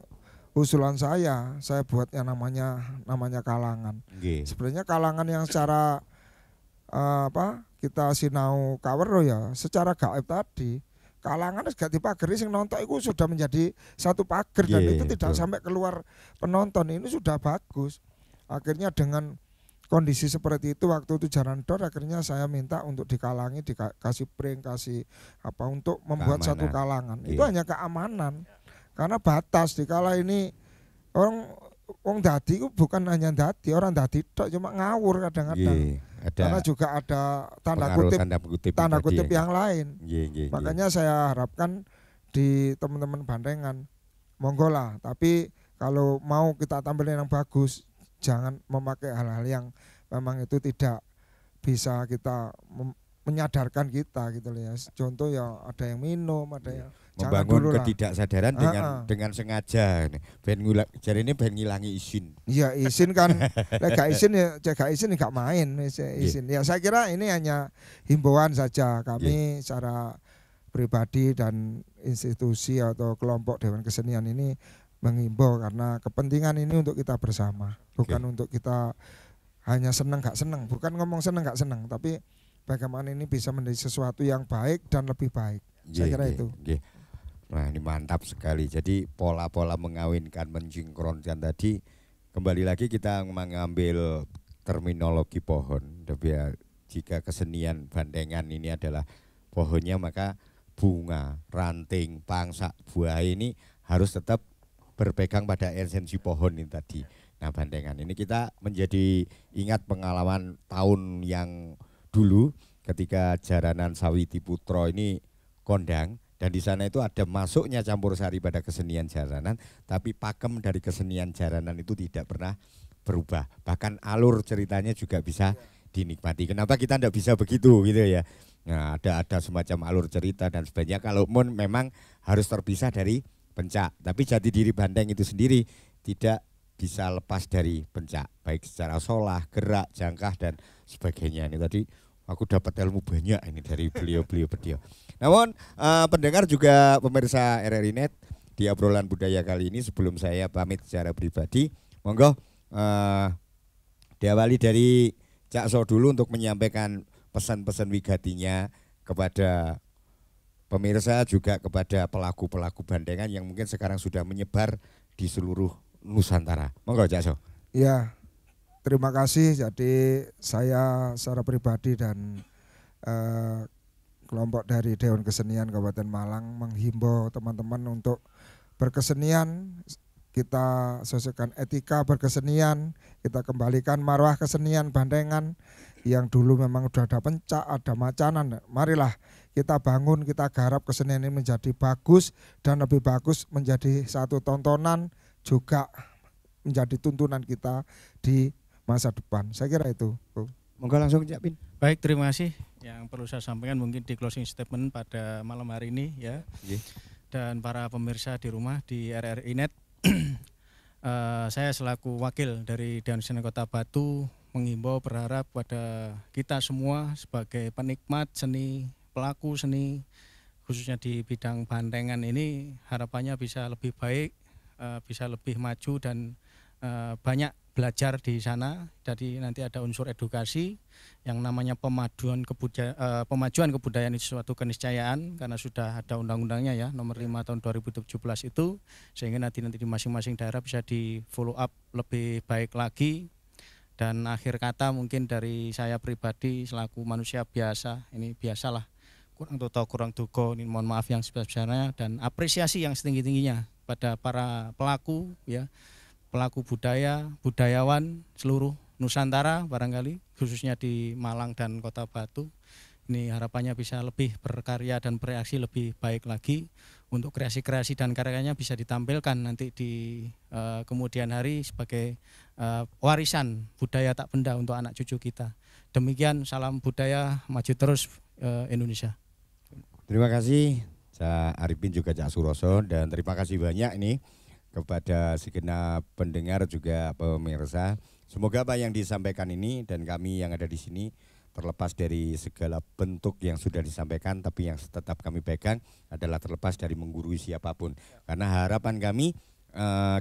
usulan saya buat yang namanya kalangan. Nggih. Sebenarnya kalangan yang secara kita sinau kawero ya secara gaib tadi. Kalangan gak dipagari sing nonton itu sudah menjadi satu pagar dan Iya, itu tidak betul. sampai keluar penonton. Ini sudah bagus. Akhirnya dengan kondisi seperti itu waktu itu jalan dor akhirnya saya minta untuk dikalangi dikasih pring kasih apa untuk membuat Keamanan. satu kalangan. Iya. Itu hanya keamanan. Karena batas dikala ini orang dadi itu bukan hanya dadi, orang dadi tok cuma ngawur kadang-kadang. Nggih. Karena Ada juga ada tanda pengaruh kutip tanda kutip tadi ya. yang lain. Nggih, nggih, nggih. Makanya saya harapkan di teman-teman bandengan monggo lah, tapi kalau mau kita tampilin yang bagus jangan memakai hal-hal yang memang itu tidak bisa kita menyadarkan kita gitu loh ya. Contoh ya ada yang minum, ada yang jangan membangun dulu lah. ketidaksadaran dengan sengaja. Jadi ini ben ngilangi izin. Iya izin kan, lek gak izin ya cek gak izin ya gak main izin. Ya saya kira ini hanya himbauan saja kami secara pribadi dan institusi atau kelompok Dewan Kesenian ini menghimbau karena kepentingan ini untuk kita bersama, bukan untuk kita hanya senang gak senang, bukan ngomong senang gak senang, tapi bagaimana ini bisa menjadi sesuatu yang baik dan lebih baik. Saya kira itu. Nggih. Nah ini mantap sekali. Jadi pola-pola mengawinkan mensinkronkan tadi kembali lagi kita mengambil terminologi pohon. Tapi ya, jika kesenian bandengan ini adalah pohonnya maka bunga, ranting, pangsa, buah ini harus tetap berpegang pada esensi pohon ini tadi. Nah bandengan ini kita menjadi ingat pengalaman tahun yang dulu ketika Jaranan Sawiti Putro ini kondang. Dan di sana itu ada masuknya campur sari pada kesenian jaranan, tapi pakem dari kesenian jaranan itu tidak pernah berubah. Bahkan alur ceritanya juga bisa dinikmati. Kenapa kita tidak bisa begitu gitu ya? Nah, ada semacam alur cerita dan sebagainya. Kalau memang harus terpisah dari pencak. Tapi jati diri Banteng itu sendiri tidak bisa lepas dari pencak, baik secara solah, gerak, jangkah dan sebagainya. Ini tadi aku dapat ilmu banyak ini dari beliau. Namun pendengar juga pemirsa RRI Net, di obrolan budaya kali ini sebelum saya pamit secara pribadi, monggo diawali dari Cak So dulu untuk menyampaikan pesan-pesan wigatinya kepada pemirsa, juga kepada pelaku-pelaku bandengan yang mungkin sekarang sudah menyebar di seluruh Nusantara. Monggo Cak So. Ya, terima kasih. Jadi saya secara pribadi dan kelompok dari Dewan Kesenian Kabupaten Malang menghimbau teman-teman untuk berkesenian. Kita sesuaikan etika berkesenian, kita kembalikan marwah kesenian bandengan yang dulu memang sudah ada pencak, ada macanan. Marilah kita bangun, kita garap kesenian ini menjadi bagus dan lebih bagus, menjadi satu tontonan, juga menjadi tuntunan kita di masa depan. Saya kira itu. Monggo langsung Cak Pin. Baik, terima kasih. Yang perlu saya sampaikan mungkin di closing statement pada malam hari ini ya. Dan para pemirsa di rumah di RRI Net. Saya selaku wakil dari Dewan Kesenian Kota Batu menghimbau, berharap pada kita semua sebagai penikmat seni, pelaku seni, khususnya di bidang bandengan ini, harapannya bisa lebih baik, bisa lebih maju dan banyak belajar di sana. Jadi nanti ada unsur edukasi yang namanya pemajuan kebudayaan itu suatu keniscayaan, karena sudah ada undang-undangnya ya, nomor 5 tahun 2017 itu, sehingga nanti di masing-masing daerah bisa di follow up lebih baik lagi. Dan akhir kata mungkin dari saya pribadi selaku manusia biasa, ini biasalah, kurang toto kurang duga, ini mohon maaf yang sebesar-besarnya, dan apresiasi yang setinggi-tingginya pada para pelaku ya, pelaku budaya, budayawan seluruh Nusantara barangkali, khususnya di Malang dan Kota Batu. Ini harapannya bisa lebih berkarya dan bereaksi lebih baik lagi, untuk kreasi-kreasi dan karyanya bisa ditampilkan nanti di kemudian hari sebagai warisan budaya tak benda untuk anak cucu kita. Demikian, salam budaya, maju terus Indonesia. Terima kasih Cak Arifin juga Cak Suroso, dan terima kasih banyak ini kepada segenap pendengar juga pemirsa. Semoga apa yang disampaikan ini dan kami yang ada di sini, terlepas dari segala bentuk yang sudah disampaikan, tapi yang tetap kami pegang adalah terlepas dari menggurui siapapun. Karena harapan kami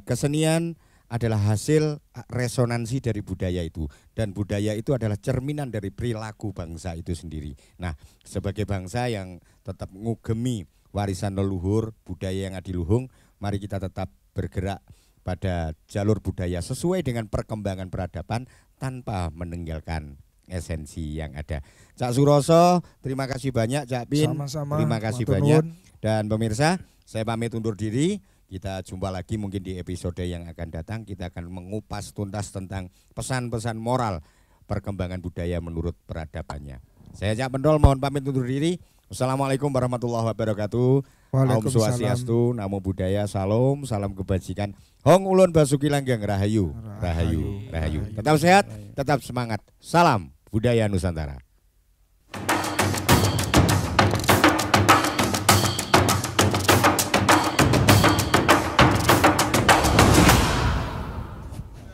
kesenian adalah hasil resonansi dari budaya itu, dan budaya itu adalah cerminan dari perilaku bangsa itu sendiri. Nah, sebagai bangsa yang tetap ngugemi warisan leluhur, budaya yang adiluhung, mari kita tetap bergerak pada jalur budaya sesuai dengan perkembangan peradaban tanpa meninggalkan esensi yang ada. Cak Suroso, terima kasih banyak. Cak Pin, sama-sama, terima kasih banyak. Dan pemirsa, saya pamit undur diri. Kita jumpa lagi mungkin di episode yang akan datang. Kita akan mengupas tuntas tentang pesan-pesan moral perkembangan budaya menurut peradabannya. Saya Cak Pendol, mohon pamit undur diri. Wassalamualaikum warahmatullahi wabarakatuh. Om Swastiastu, Namo Buddhaya, salam kebajikan. Hong Ulun Basuki Langgeng, rahayu. Tetap sehat, tetap semangat. Salam budaya Nusantara.